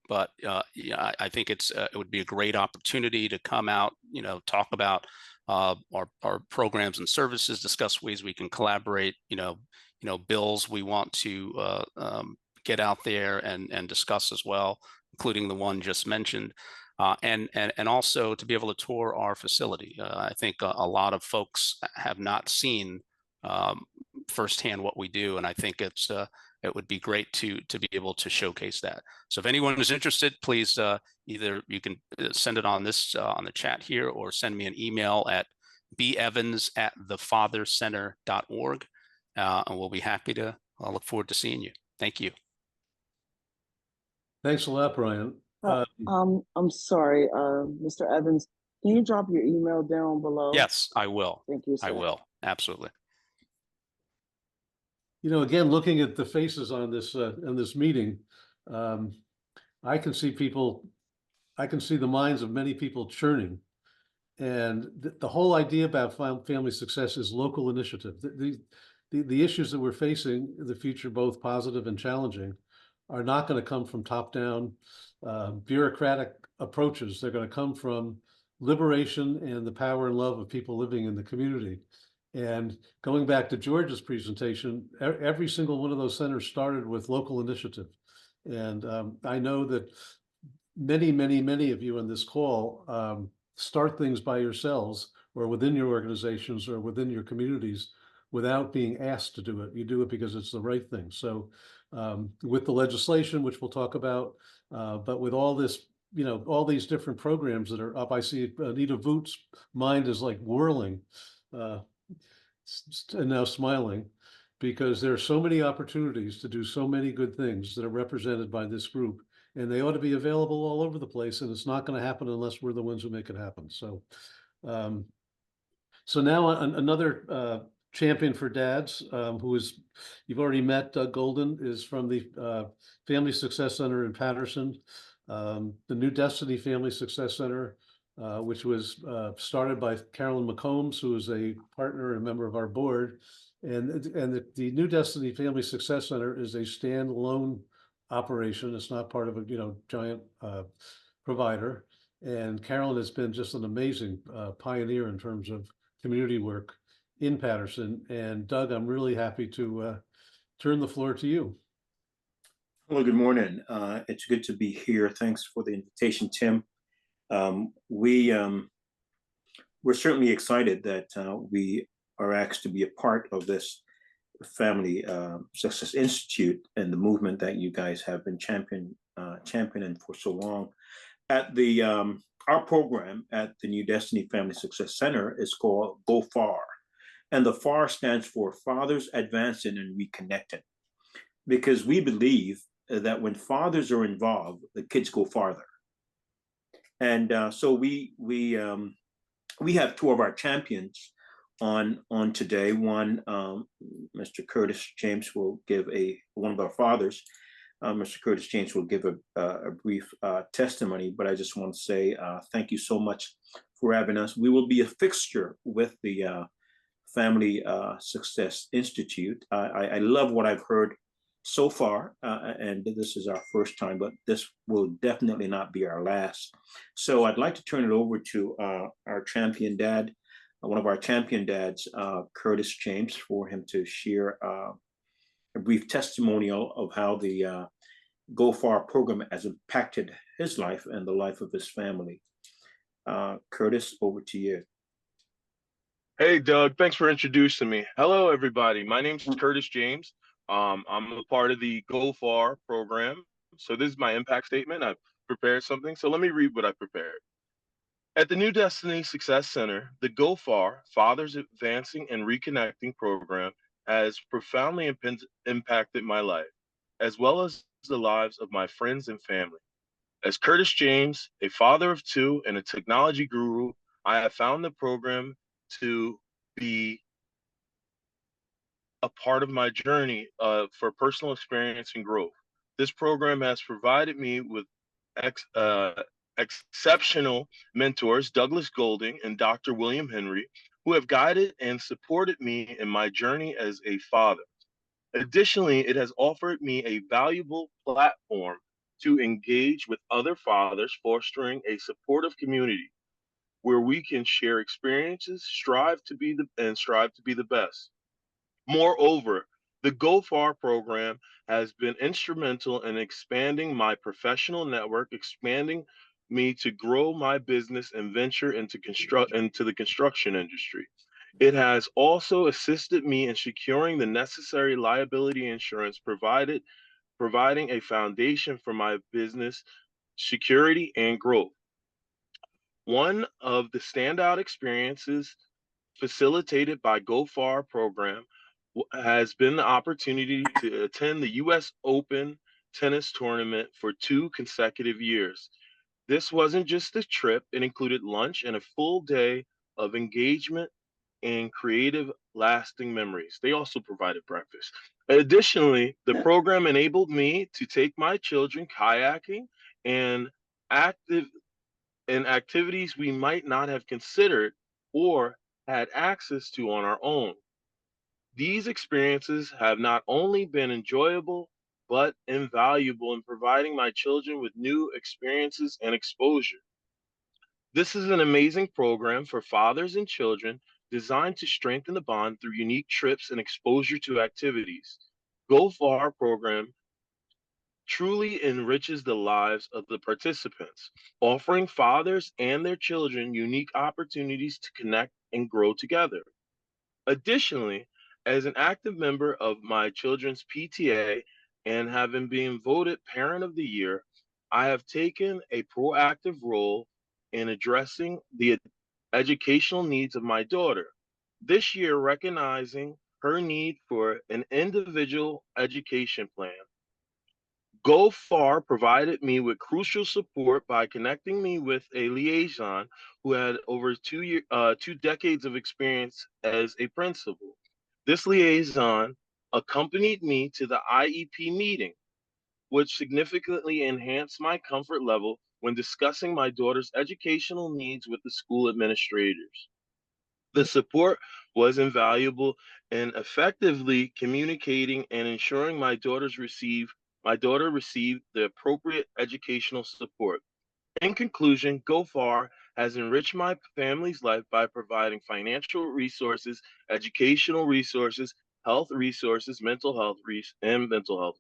but yeah, I think it would be a great opportunity to come out, talk about our programs and services, discuss ways we can collaborate, bills we want to get out there and discuss as well, including the one just mentioned, and also to be able to tour our facility. I think a lot of folks have not seen firsthand what we do, and I think it would be great to be able to showcase that. So if anyone is interested, please either you can send it on this on the chat here, or send me an email at bevans@thefathercenter.org, and we'll be happy to. I'll look forward to seeing you. Thank you. Thanks a lot, Brian. I'm sorry, Mr. Evans, can you drop your email down below? Yes, I will. Thank you, sir. I will. Absolutely. Again, looking at the faces on this meeting, I can see the minds of many people churning. And the whole idea about family success is local initiative. The issues that we're facing in the future, both positive and challenging, are not going to come from top-down bureaucratic approaches. They're going to come from liberation and the power and love of people living in the community. And going back to George's presentation, every single one of those centers started with local initiative. And I know that many of you on this call start things by yourselves, or within your organizations, or within your communities, without being asked to do it. You do it because it's the right thing. So with the legislation, which we'll talk about, but with all this, all these different programs that are up, I see Anita Voot's mind is like whirling and now smiling, because there are so many opportunities to do so many good things that are represented by this group, and they ought to be available all over the place. And it's not going to happen unless we're the ones who make it happen. So, so now another champion for dads, who is, you've already met, Doug Golden, is from the Family Success Center in Patterson, the New Destiny Family Success Center, which was started by Carolyn McCombs, who is a partner and member of our board. And the New Destiny Family Success Center is a standalone operation. It's not part of a giant provider. And Carolyn has been just an amazing pioneer in terms of community work in Patterson. And Doug, I'm really happy to turn the floor to you. Hello, good morning. It's good to be here. Thanks for the invitation, Tim. We're certainly excited that we are asked to be a part of this Family Success Institute and the movement that you guys have been championing for so long. At the our program at the New Destiny Family Success Center is called Go Far, and the FAR stands for Fathers Advancing and Reconnecting. because we believe that when fathers are involved, the kids go farther. And so we have two of our champions on today. One, Mr. Curtis James will give one of our fathers. Mr. Curtis James will give a brief testimony, but I just want to say thank you so much for having us. We will be a fixture with the Family Success Institute. I love what I've heard so far, and this is our first time, but this will definitely not be our last. So I'd like to turn it over to our champion dad, one of our champion dads, Curtis James, for him to share a brief testimonial of how the Go Far program has impacted his life and the life of his family. Curtis, over to you. Hey, Doug, thanks for introducing me. Hello, everybody. My name's Curtis James. I'm a part of the Go Far program. So this is my impact statement. I've prepared something. So let me read what I prepared. At the New Destiny Success Center, the Go Far Fathers Advancing and Reconnecting program has profoundly impacted my life, as well as the lives of my friends and family. As Curtis James, a father of two and a technology guru, I have found the program to be a part of my journey for personal experience and growth. This program has provided me with exceptional mentors, Douglas Golding and Dr. William Henry, who have guided and supported me in my journey as a father. Additionally, it has offered me a valuable platform to engage with other fathers, fostering a supportive community where we can share experiences, strive to be the best. Moreover, the Go Far program has been instrumental in expanding my professional network, expanding me to grow my business and venture into the construction industry. It has also assisted me in securing the necessary liability insurance, providing a foundation for my business security and growth. One of the standout experiences facilitated by Go Far program has been the opportunity to attend the U.S. Open tennis tournament for 2 consecutive years. This wasn't just a trip, it included lunch and a full day of engagement and creative, lasting memories. They also provided breakfast. Additionally, the program enabled me to take my children kayaking and activities we might not have considered or had access to on our own. These experiences have not only been enjoyable, but invaluable in providing my children with new experiences and exposure. This is an amazing program for fathers and children designed to strengthen the bond through unique trips and exposure to activities. Go Far program truly enriches the lives of the participants, offering fathers and their children unique opportunities to connect and grow together. Additionally, as an active member of my children's PTA and having been voted Parent of the Year, I have taken a proactive role in addressing the educational needs of my daughter. This year, recognizing her need for an individual education plan. Go Far provided me with crucial support by connecting me with a liaison who had over 2 decades of experience as a principal. This liaison accompanied me to the IEP meeting, which significantly enhanced my comfort level when discussing my daughter's educational needs with the school administrators. The support was invaluable in effectively communicating and ensuring my daughter received the appropriate educational support. In conclusion, Go Far has enriched my family's life by providing financial resources, educational resources, health resources, mental health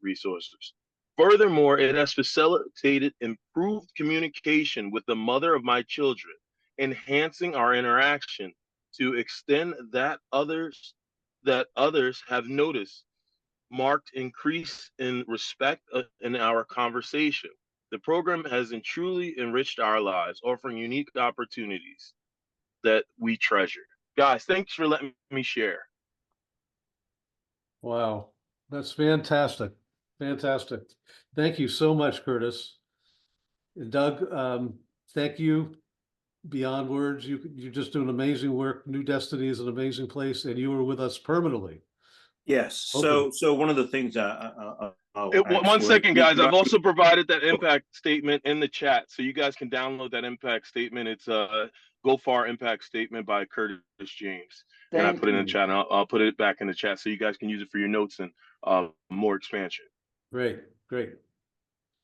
resources. Furthermore, it has facilitated improved communication with the mother of my children, enhancing our interaction to extend that others have noticed marked increase in respect in our conversation. The program has truly enriched our lives, offering unique opportunities that we treasure. Guys, thanks for letting me share. Wow, that's fantastic. Fantastic. Thank you so much, Curtis. And Doug, thank you. Beyond words, you just do an amazing work. New Destiny is an amazing place, and you were with us permanently. Yes, so one of the things One second, guys. I've also provided that impact statement in the chat, so you guys can download that impact statement. It's a Go Far impact statement by Curtis James, and I put it in the chat. And I'll put it back in the chat so you guys can use it for your notes and more expansion. Great.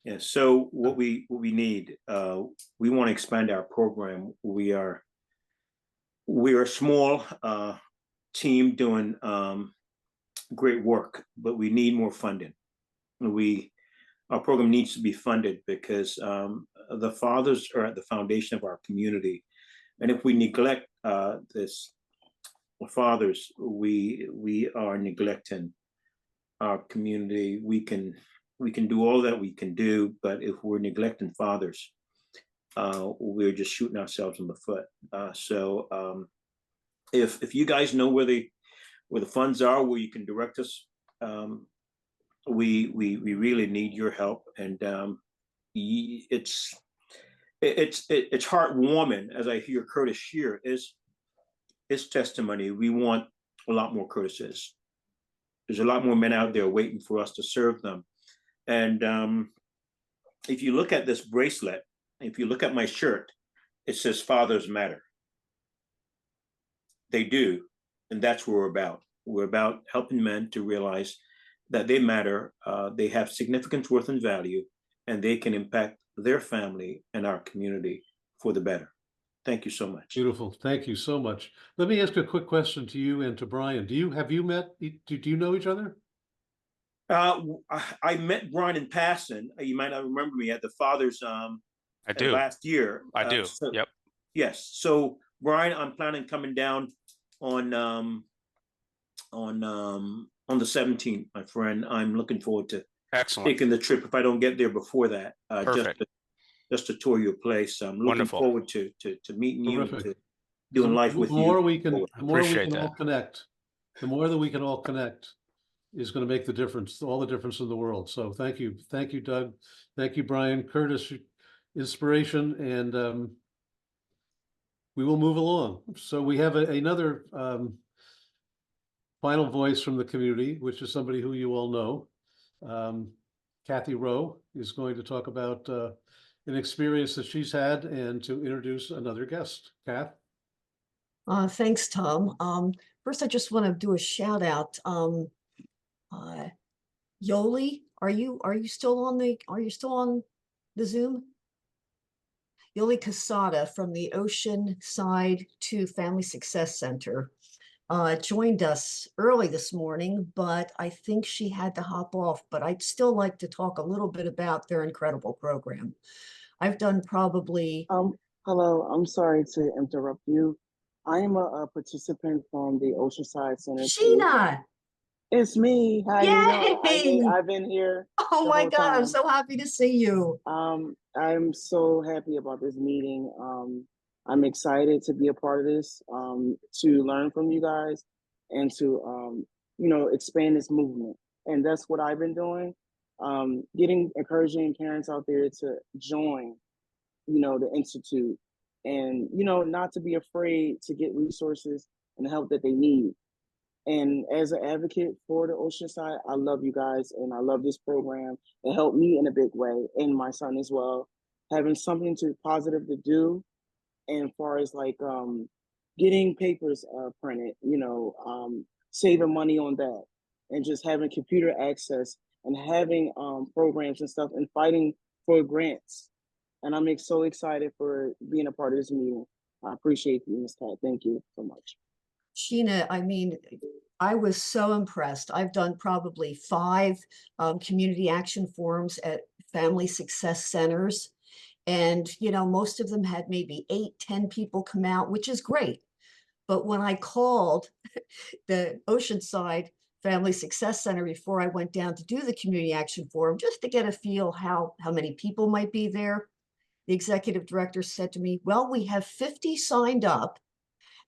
Yeah. So what we need, we want to expand our program. We're a small team doing great work, but we need more funding. Our program needs to be funded because the fathers are at the foundation of our community, and if we neglect this fathers, we are neglecting our community. We can do all that we can do, but if we're neglecting fathers, we're just shooting ourselves in the foot. So if you guys know where the funds are, where you can direct us, we really need your help. And it's heartwarming as I hear Curtis share his testimony. We want a lot more Curtises. There's a lot more men out there waiting for us to serve them. And if you look at this bracelet, if you look at my shirt, it says Fathers Matter. They do. And that's what we're about. We're about helping men to realize that they matter, they have significance, worth, and value, and they can impact their family and our community for the better. Thank you so much. Beautiful. Thank you so much. Let me ask a quick question to you and to Brian. Have you met? Do you know each other? I met Brian in passing. You might not remember me at the Fathers I do. last year. I do. Yep. Yes. So Brian, I'm planning coming down on the 17th, my friend. I'm looking forward to taking the trip if I don't get there before that. Just to tour your place. I'm looking forward to meeting you, to doing life with you. The more we can all connect, the more that we can all connect is going to make the difference, all the difference in the world. So thank you, Doug. Thank you, Brian. Curtis, inspiration, and we will move along. So we have another final voice from the community, which is somebody who you all know. Kathy Rowe is going to talk about an experience that she's had and to introduce another guest. Kath? Thanks, Tom. First, I just want to do a shout out. Yoli, are you still on the Zoom? Yoli Casada from the Oceanside 2 Family Success Center joined us early this morning, but I think she had to hop off. But I'd still like to talk a little bit about their incredible program. I've done probably... Hello, I'm sorry to interrupt you. I am a participant from the Oceanside Center. Sheena! It's me. How you doing? I've been here. Oh my God, I'm so happy to see you. I'm so happy about this meeting. I'm excited to be a part of this, to learn from you guys and to, expand this movement. And that's what I've been doing, encouraging parents out there to join, the Institute and, not to be afraid to get resources and the help that they need. And as an advocate for the Oceanside, I love you guys and I love this program. It helped me in a big way and my son as well, having something positive to do. And as far as like getting papers printed, saving money on that and just having computer access and having programs and stuff and fighting for grants. And I'm so excited for being a part of this meeting. I appreciate you, Ms. Kat. Thank you so much. Sheena, I was so impressed. I've done probably 5 community action forums at family success centers. And, most of them had maybe 8-10 people come out, which is great. But when I called the Oceanside Family Success Center before I went down to do the community action forum, just to get a feel how many people might be there, the executive director said to me, well, we have 50 signed up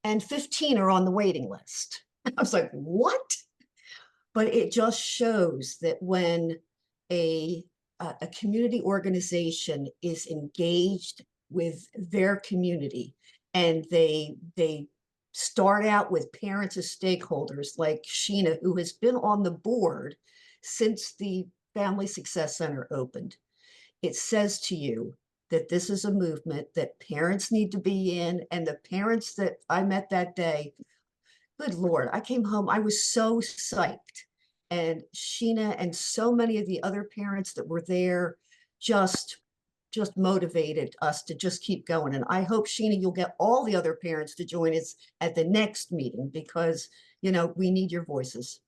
and 15 are on the waiting list. I was like, what? But it just shows that when a community organization is engaged with their community, and they start out with parents as stakeholders like Sheena, who has been on the board since the Family Success Center opened. It says to you that this is a movement that parents need to be in, and the parents that I met that day, good Lord, I came home, I was so psyched. And Sheena and so many of the other parents that were there just motivated us to just keep going. And I hope, Sheena, you'll get all the other parents to join us at the next meeting, because, you know, we need your voices.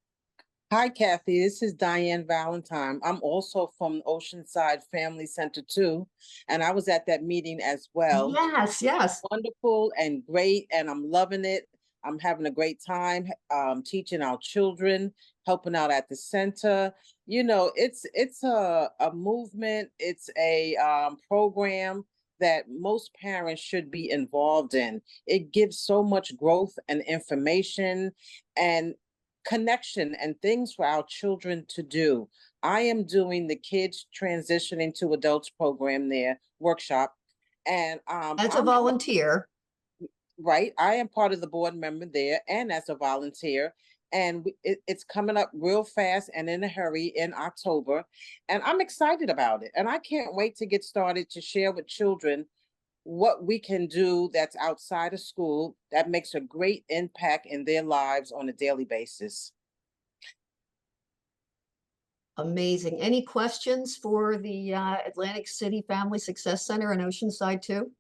Hi, Kathy. This is Diane Valentine. I'm also from Oceanside Family Center too, and I was at that meeting as well. Yes, yes. Wonderful and great, and I'm loving it. I'm having a great time teaching our children, helping out at the center. You know, it's a movement. It's a program that most parents should be involved in. It gives so much growth and information and connection and things for our children to do. I am doing the Kids Transitioning to Adults program there, workshop. And as a volunteer. Right. I am part of the board member there and as a volunteer. And it's coming up real fast and in a hurry in October. And I'm excited about it. And I can't wait to get started to share with children what we can do that's outside of school that makes a great impact in their lives on a daily basis. Amazing. Any questions for the Atlantic City Family Success Center in Oceanside too?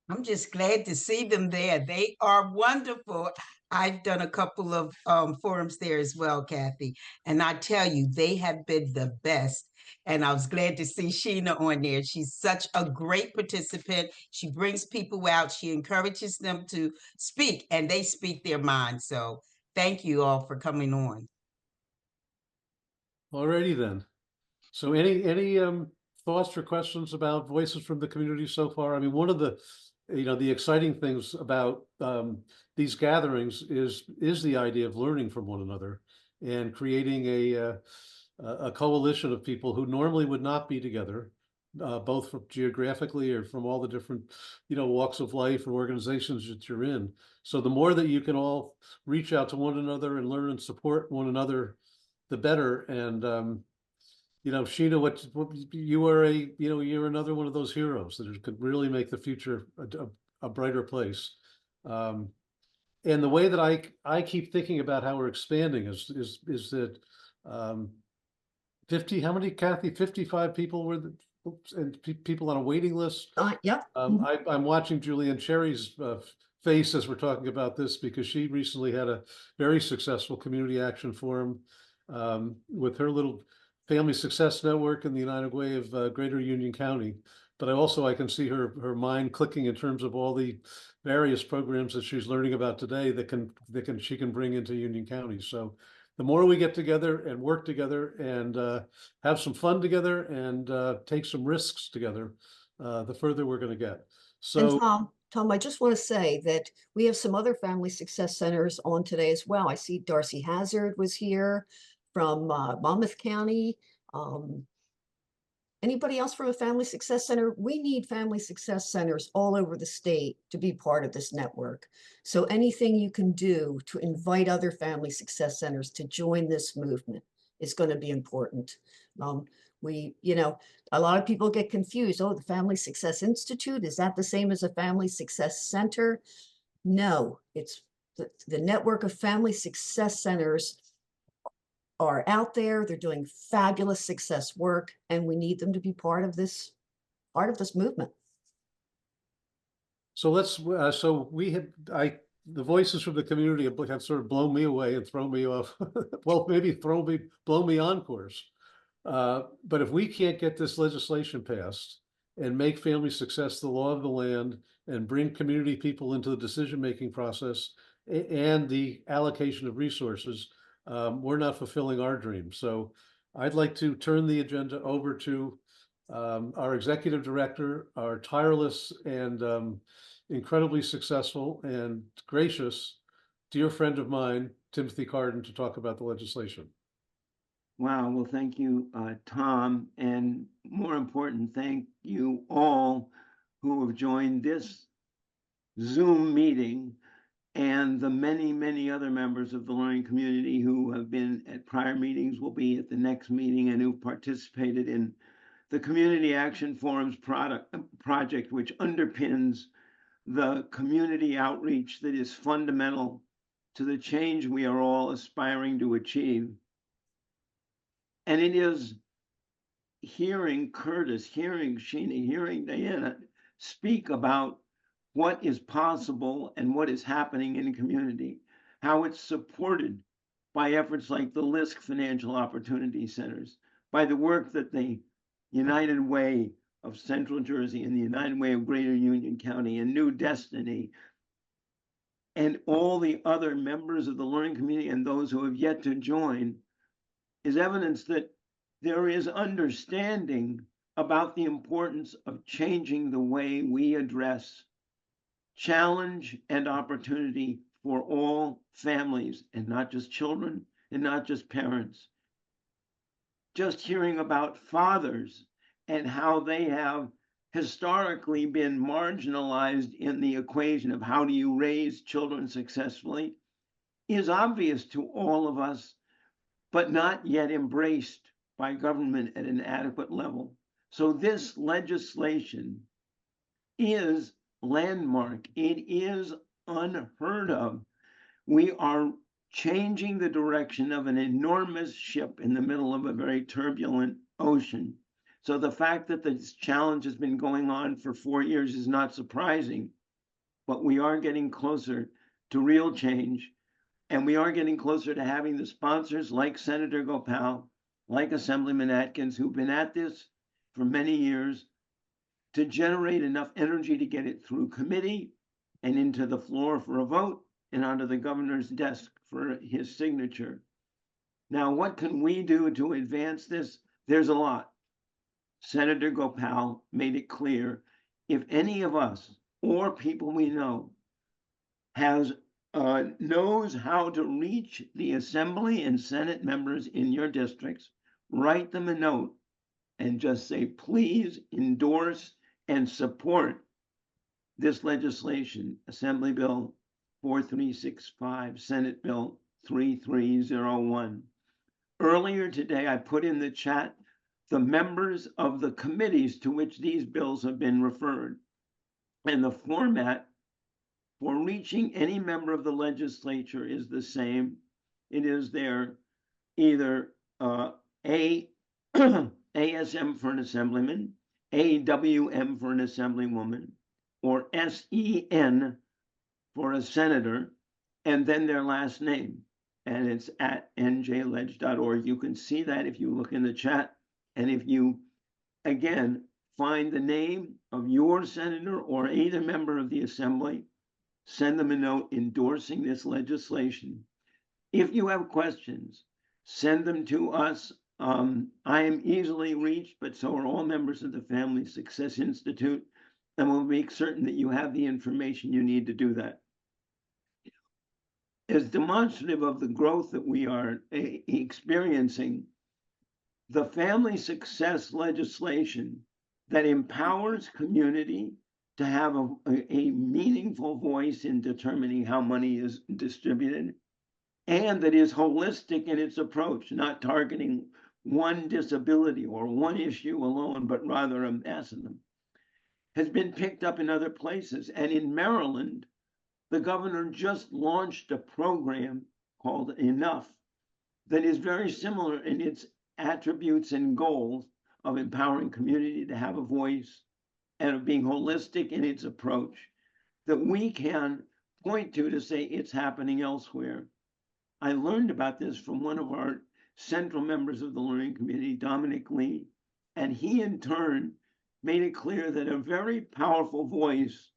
I'm just glad to see them there. They are wonderful. I've done a couple of forums there as well, Kathy. And I tell you, they have been the best. And I was glad to see Sheena on there. She's such a great participant. She brings people out. She encourages them to speak, and they speak their mind. So thank you all for coming on. Alrighty then. So any thoughts or questions about voices from the community so far? I mean, one of the the exciting things about these gatherings is the idea of learning from one another and creating a coalition of people who normally would not be together, both from geographically or from all the different walks of life or organizations that you're in. So the more that you can all reach out to one another and learn and support one another, the better. And Sheena, what you are you're another one of those heroes that could really make the future a brighter place. And the way that I keep thinking about how we're expanding is that 50, how many, Kathy? 55 people were and people on a waiting list. Yeah. I'm watching Julianne Cherry's face as we're talking about this, because she recently had a very successful community action forum with her little Family Success Network in the United Way of Greater Union County. But I can see her mind clicking in terms of all the various programs that she's learning about today that she can bring into Union County. So the more we get together and work together and have some fun together and take some risks together, the further we're going to get. So and Tom, I just want to say that we have some other Family Success Centers on today as well. I see Darcy Hazard was here from Monmouth County. Anybody else from a Family Success Center? We need Family Success Centers all over the state to be part of this network. So anything you can do to invite other Family Success Centers to join this movement is going to be important. A lot of people get confused. Oh, the Family Success Institute, is that the same as a Family Success Center? No, it's the network of Family Success Centers are out there. They're doing fabulous success work, and we need them to be part of this movement. So the voices from the community have sort of blown me away and thrown me off. Well, maybe blow me on course. But if we can't get this legislation passed and make family success the law of the land and bring community people into the decision-making process and the allocation of resources, we're not fulfilling our dream. So I'd like to turn the agenda over to our executive director, our tireless and incredibly successful and gracious dear friend of mine, Timothy Carden, to talk about the legislation. Wow, well, thank you, Tom, and more important, thank you all who have joined this Zoom meeting and the many, many other members of the learning community who have been at prior meetings, will be at the next meeting, and who participated in the Community Action Forums project, which underpins the community outreach that is fundamental to the change we are all aspiring to achieve. And it is hearing Curtis, hearing Sheena, hearing Diana speak about what is possible and what is happening in community, how it's supported by efforts like the LISC Financial Opportunity Centers, by the work that the United Way of Central Jersey and the United Way of Greater Union County and New Destiny and all the other members of the learning community and those who have yet to join, is evidence that there is understanding about the importance of changing the way we address challenge and opportunity for all families, and not just children and not just parents. Just hearing about fathers and how they have historically been marginalized in the equation of how do you raise children successfully is obvious to all of us, but not yet embraced by government at an adequate level. So this legislation is landmark. It is unheard of. We are changing the direction of an enormous ship in the middle of a very turbulent ocean. So the fact that this challenge has been going on for 4 years is not surprising, but we are getting closer to real change. And we are getting closer to having the sponsors like Senator Gopal, like Assemblyman Atkins, who've been at this for many years, to generate enough energy to get it through committee and into the floor for a vote and onto the governor's desk for his signature. Now, what can we do to advance this? There's a lot. Senator Gopal made it clear, if any of us or people we know knows how to reach the Assembly and Senate members in your districts, write them a note and just say, please endorse and support this legislation, Assembly Bill 4365, Senate Bill 3301. Earlier today, I put in the chat the members of the committees to which these bills have been referred. And the format for reaching any member of the legislature is the same. It is there either ASM for an assemblyman, AWM for an assemblywoman, or SEN for a senator, and then their last name. And it's at njledge.org. You can see that if you look in the chat. And if you, again, find the name of your senator or either member of the assembly, send them a note endorsing this legislation. If you have questions, send them to us. I am easily reached, but so are all members of the Family Success Institute, and we'll make certain that you have the information you need to do that. As demonstrative of the growth that we are experiencing, the family success legislation that empowers community to have a meaningful voice in determining how money is distributed, and that is holistic in its approach, not targeting one disability or one issue alone, but rather a mass of them, has been picked up in other places. And in Maryland, the governor just launched a program called Enough that is very similar in its attributes and goals of empowering community to have a voice and of being holistic in its approach, that we can point to say it's happening elsewhere. I learned about this from one of our central members of the learning community, Dominic Lee, and he in turn made it clear that a very powerful voice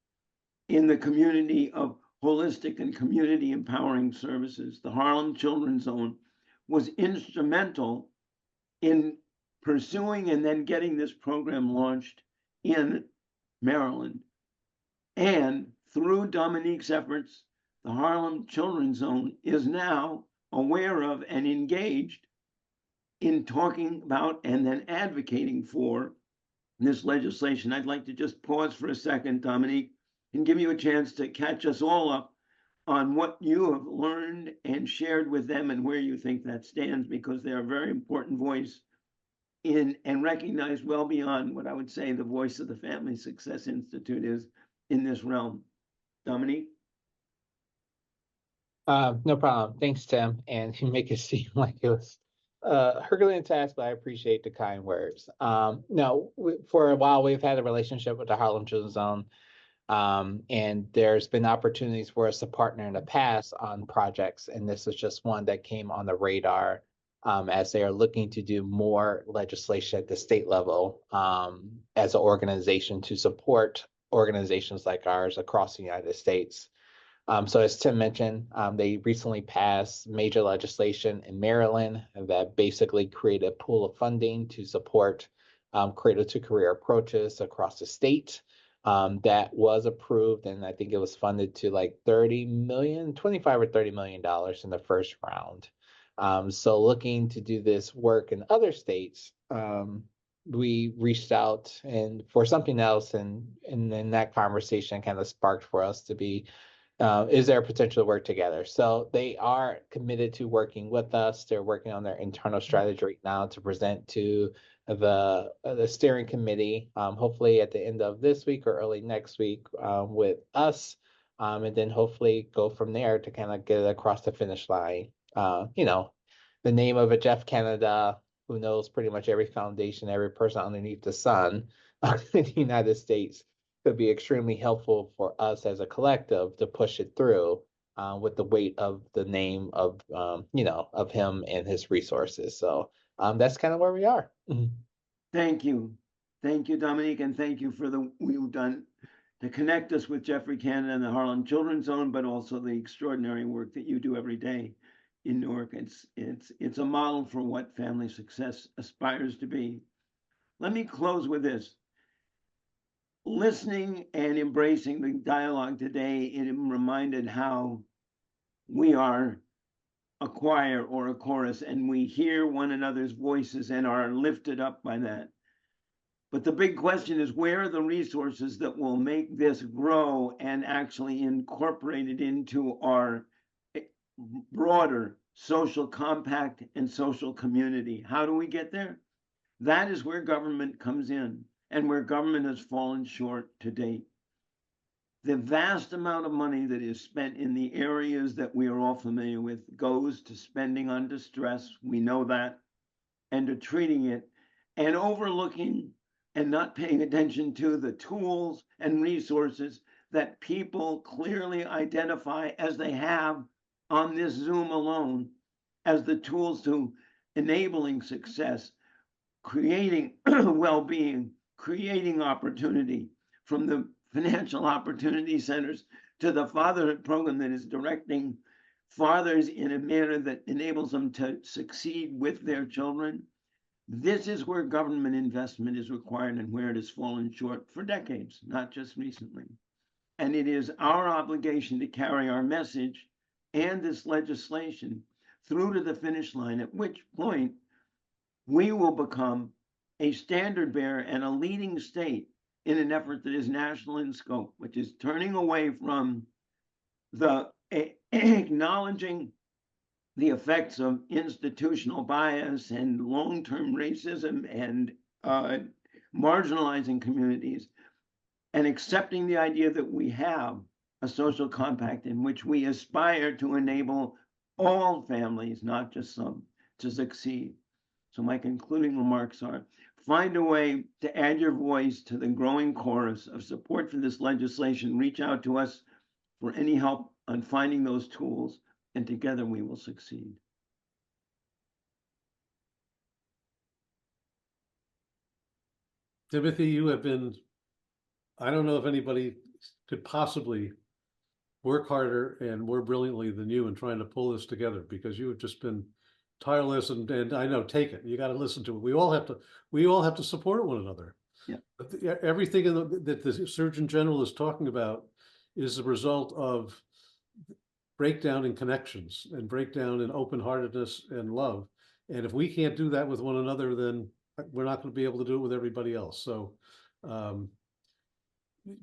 in the community of holistic and community empowering services, the Harlem Children's Zone, was instrumental in pursuing and then getting this program launched in Maryland. And through Dominique's efforts, the Harlem Children's Zone is now aware of and engaged in talking about and then advocating for this legislation. I'd like to just pause for a second, Dominique, and give you a chance to catch us all up on what you have learned and shared with them and where you think that stands, because they're a very important voice in and recognized well beyond what I would say the voice of the Family Success Institute is in this realm. Dominique? No problem. Thanks, Tim. And you make it seem like it was a Herculean task, but I appreciate the kind words. No, for a while, we've had a relationship with the Harlem Children's Zone. And there's been opportunities for us to partner in the past on projects. And this is just one that came on the radar as they are looking to do more legislation at the state level as an organization to support organizations like ours across the United States. So as Tim mentioned, they recently passed major legislation in Maryland that basically created a pool of funding to support cradle to career approaches across the state. That was approved, and I think it was funded to like 25 or $30 million in the first round. So looking to do this work in other states, we reached out and for something else, and then that conversation kind of sparked for us to be, is there a potential to work together? So they are committed to working with us. They're working on their internal strategy right now to present to the steering committee, hopefully at the end of this week or early next week with us, and then hopefully go from there to kind of get it across the finish line. You know, the name of it, Jeff Canada, who knows pretty much every foundation, every person underneath the sun in the United States, could be extremely helpful for us as a collective to push it through with the weight of the name of, you know, of him and his resources. So that's kind of where we are. Thank you. Thank you, Dominique, and thank you for the you've done to connect us with Jeffrey Canada and the Harlem Children's Zone, but also the extraordinary work that you do every day in Newark. It's a model for what family success aspires to be. Let me close with this. Listening and embracing the dialogue today, it reminded how we are a choir or a chorus, and we hear one another's voices and are lifted up by that. But the big question is, where are the resources that will make this grow and actually incorporate it into our broader social compact and social community? How do we get there? That is where government comes in, and where government has fallen short to date. The vast amount of money that is spent in the areas that we are all familiar with goes to spending on distress, we know that, and to treating it, and overlooking and not paying attention to the tools and resources that people clearly identify, as they have on this Zoom alone, as the tools to enabling success, creating well-being, creating opportunity, from the financial opportunity centers to the fatherhood program that is directing fathers in a manner that enables them to succeed with their children. This is where government investment is required and where it has fallen short for decades, not just recently. And it is our obligation to carry our message and this legislation through to the finish line, at which point we will become a standard bearer and a leading state in an effort that is national in scope, which is turning away from the acknowledging the effects of institutional bias and long-term racism and marginalizing communities, and accepting the idea that we have a social compact in which we aspire to enable all families, not just some, to succeed. So my concluding remarks are, find a way to add your voice to the growing chorus of support for this legislation. Reach out to us for any help on finding those tools, and together we will succeed. Timothy, you have been, I don't know if anybody could possibly work harder and more brilliantly than you in trying to pull this together, because you have just been tireless, and I know, take it. You got to listen to it. We all have to support one another. Yeah. But everything that the Surgeon General is talking about is the result of breakdown in connections and breakdown in open-heartedness and love. And if we can't do that with one another, then we're not going to be able to do it with everybody else. So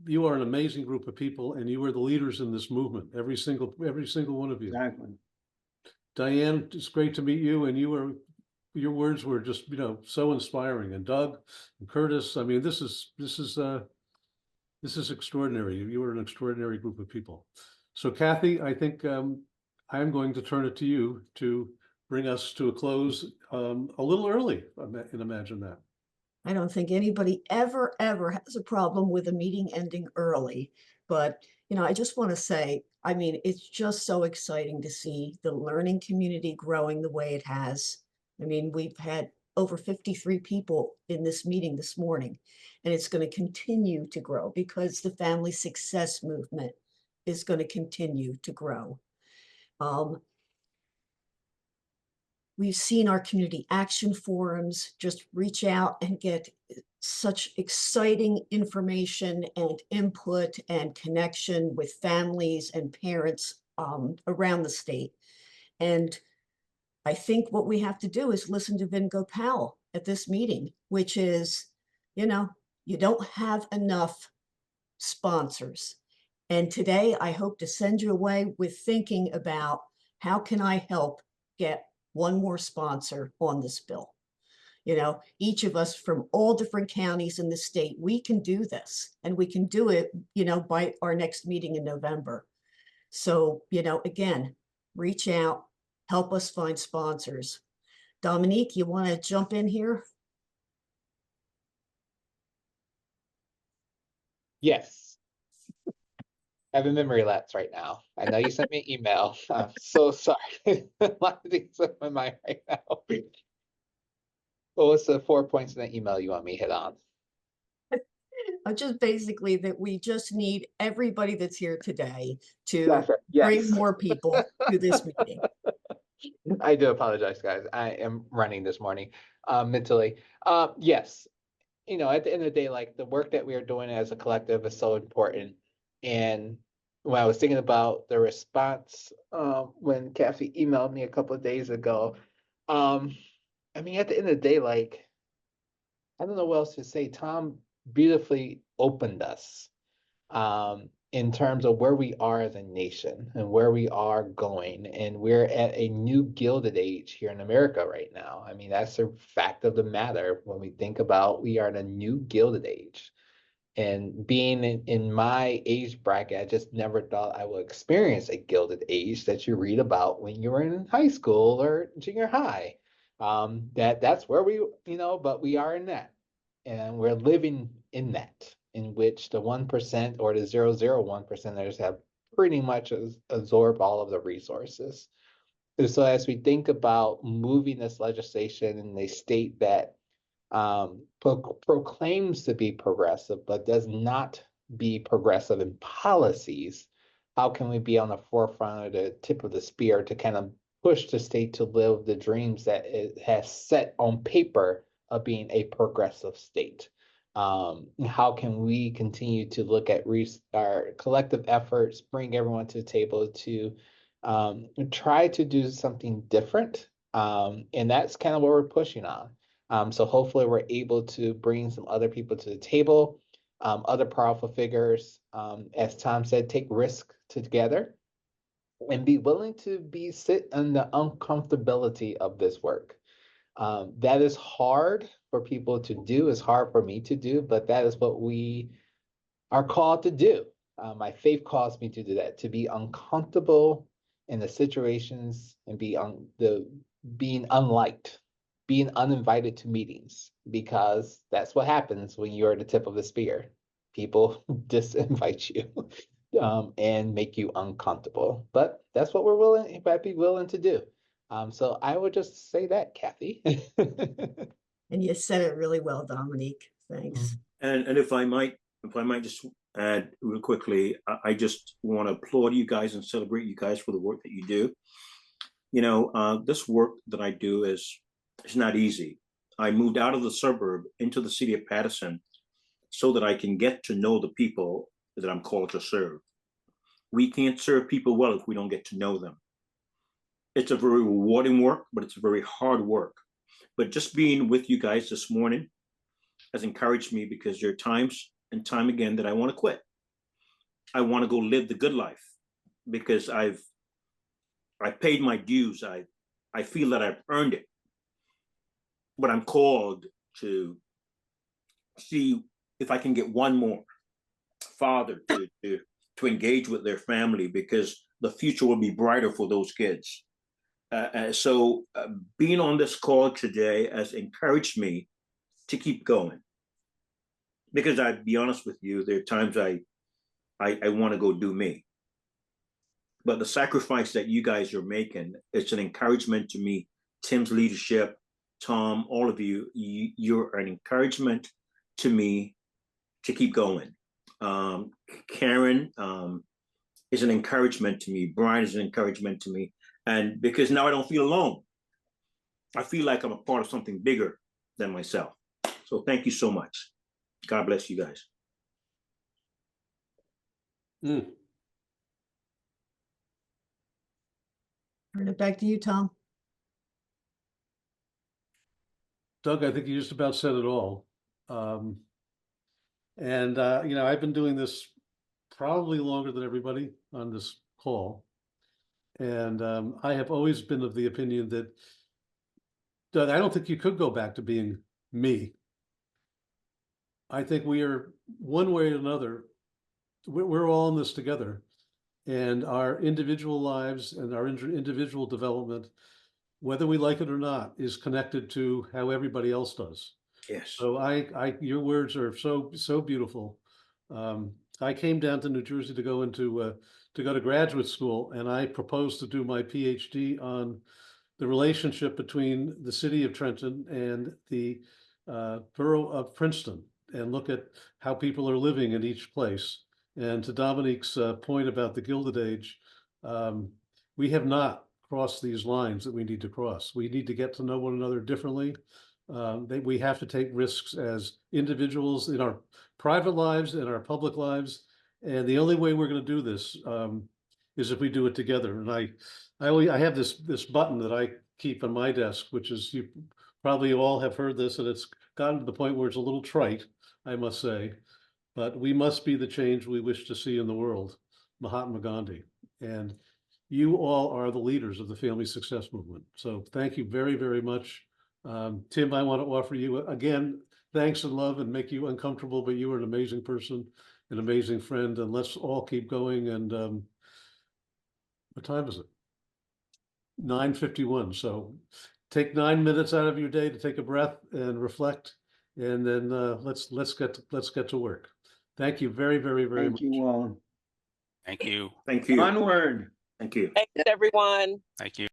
you are an amazing group of people, and you are the leaders in this movement. Every single one of you. Exactly. Diane, it's great to meet you, and your words were just, so inspiring. And Doug and Curtis, I mean, this is extraordinary. You are an extraordinary group of people. So Kathy, I think I'm going to turn it to you to bring us to a close a little early, and imagine that. I don't think anybody ever has a problem with a meeting ending early, but I just want to say, I mean, it's just so exciting to see the learning community growing the way it has. I mean, we've had over 53 people in this meeting this morning, and it's going to continue to grow because the family success movement is going to continue to grow. We've seen our community action forums just reach out and get such exciting information and input and connection with families and parents around the state. And I think what we have to do is listen to Vin Gopal at this meeting, which is, you don't have enough sponsors. And today I hope to send you away with thinking about how can I help get one more sponsor on this bill. Each of us from all different counties in the state, we can do this, and we can do it, by our next meeting in November. So, again, reach out, help us find sponsors. Dominique, you want to jump in here? Yes. I have a memory lapse right now. I know you sent me an email. I'm so sorry. A lot of things in my mind right now. What was the 4 points in the email you want me to hit on? Just basically that we just need everybody that's here today to Yes. bring more people to this meeting. I do apologize, guys. I am running this morning mentally. Yes. At the end of the day, like the work that we are doing as a collective is so important. And when I was thinking about the response when Kathy emailed me a couple of days ago, I mean, at the end of the day, like, I don't know what else to say. Tom beautifully opened us in terms of where we are as a nation and where we are going. And we're at a new Gilded Age here in America right now. I mean, that's a fact of the matter when we think about we are in a new Gilded Age. And being in my age bracket, I just never thought I would experience a Gilded Age that you read about when you were in high school or junior high. That's where we, but we are in that. And we're living in that, in which the 1% or the 001%ers have pretty much absorbed all of the resources. And so as we think about moving this legislation in a state that proclaims to be progressive, but does not be progressive in policies, how can we be on the forefront or the tip of the spear to kind of push the state to live the dreams that it has set on paper of being a progressive state? How can we continue to look at our collective efforts, bring everyone to the table to try to do something different? And that's kind of what we're pushing on. So hopefully we're able to bring some other people to the table, other powerful figures, as Tom said, take risk together and be willing to sit in the uncomfortability of this work. That is hard for people to do, it's hard for me to do, but that is what we are called to do. My faith calls me to do that, to be uncomfortable in the situations and being unliked, being uninvited to meetings, because that's what happens when you're at the tip of the spear. People disinvite you and make you uncomfortable. But that's what we're be willing to do. So I would just say that, Kathy. And you said it really well, Dominique. Thanks. And if I might just add real quickly, I just want to applaud you guys and celebrate you guys for the work that you do. This work that I do is not easy. I moved out of the suburb into the city of Paterson so that I can get to know the people that I'm called to serve. We can't serve people well if we don't get to know them. It's a very rewarding work, but it's very hard work. But just being with you guys this morning has encouraged me, because there are times and time again that I want to quit. I want to go live the good life, because I paid my dues. I feel that I've earned it. But I'm called to see if I can get one more father to engage with their family, because the future will be brighter for those kids. So being on this call today has encouraged me to keep going. Because I'd be honest with you, there are times I want to go do me. But the sacrifice that you guys are making, it's an encouragement to me. Tim's leadership, Tom, all of you, you're an encouragement to me to keep going. Karen is an encouragement to me. Brian is an encouragement to me. And because now I don't feel alone. I feel like I'm a part of something bigger than myself. So thank you so much. God bless you guys. Turn it back to you, Tom. Doug, I think you just about said it all. You know, I've been doing this probably longer than everybody on this call. And I have always been of the opinion that, Doug, I don't think you could go back to being me. I think we are, one way or another, we're all in this together. And our individual lives and our individual development, whether we like it or not, is connected to how everybody else does. Yes. So your words are so beautiful. I came down to New Jersey to go to graduate school, and I proposed to do my PhD on the relationship between the city of Trenton and the borough of Princeton, and look at how people are living in each place. And to Dominique's point about the Gilded Age, we have not crossed these lines that we need to cross. We need to get to know one another differently. We have to take risks as individuals in our private lives and our public lives. And the only way we're going to do this is if we do it together. And I have this button that I keep on my desk, which is, you probably all have heard this, and it's gotten to the point where it's a little trite, I must say, but we must be the change we wish to see in the world, Mahatma Gandhi. And you all are the leaders of the Family Success Movement. So thank you very, very much. Tim, I want to offer you, again, thanks and love, and make you uncomfortable, but you are an amazing person, an amazing friend, and let's all keep going. And what time is it? 9:51. So take 9 minutes out of your day to take a breath and reflect, and then let's get to work. Thank you very, very, very much. Thank you all. Thank you. Thank you. Onward. Thank you. Thanks, everyone. Thank you.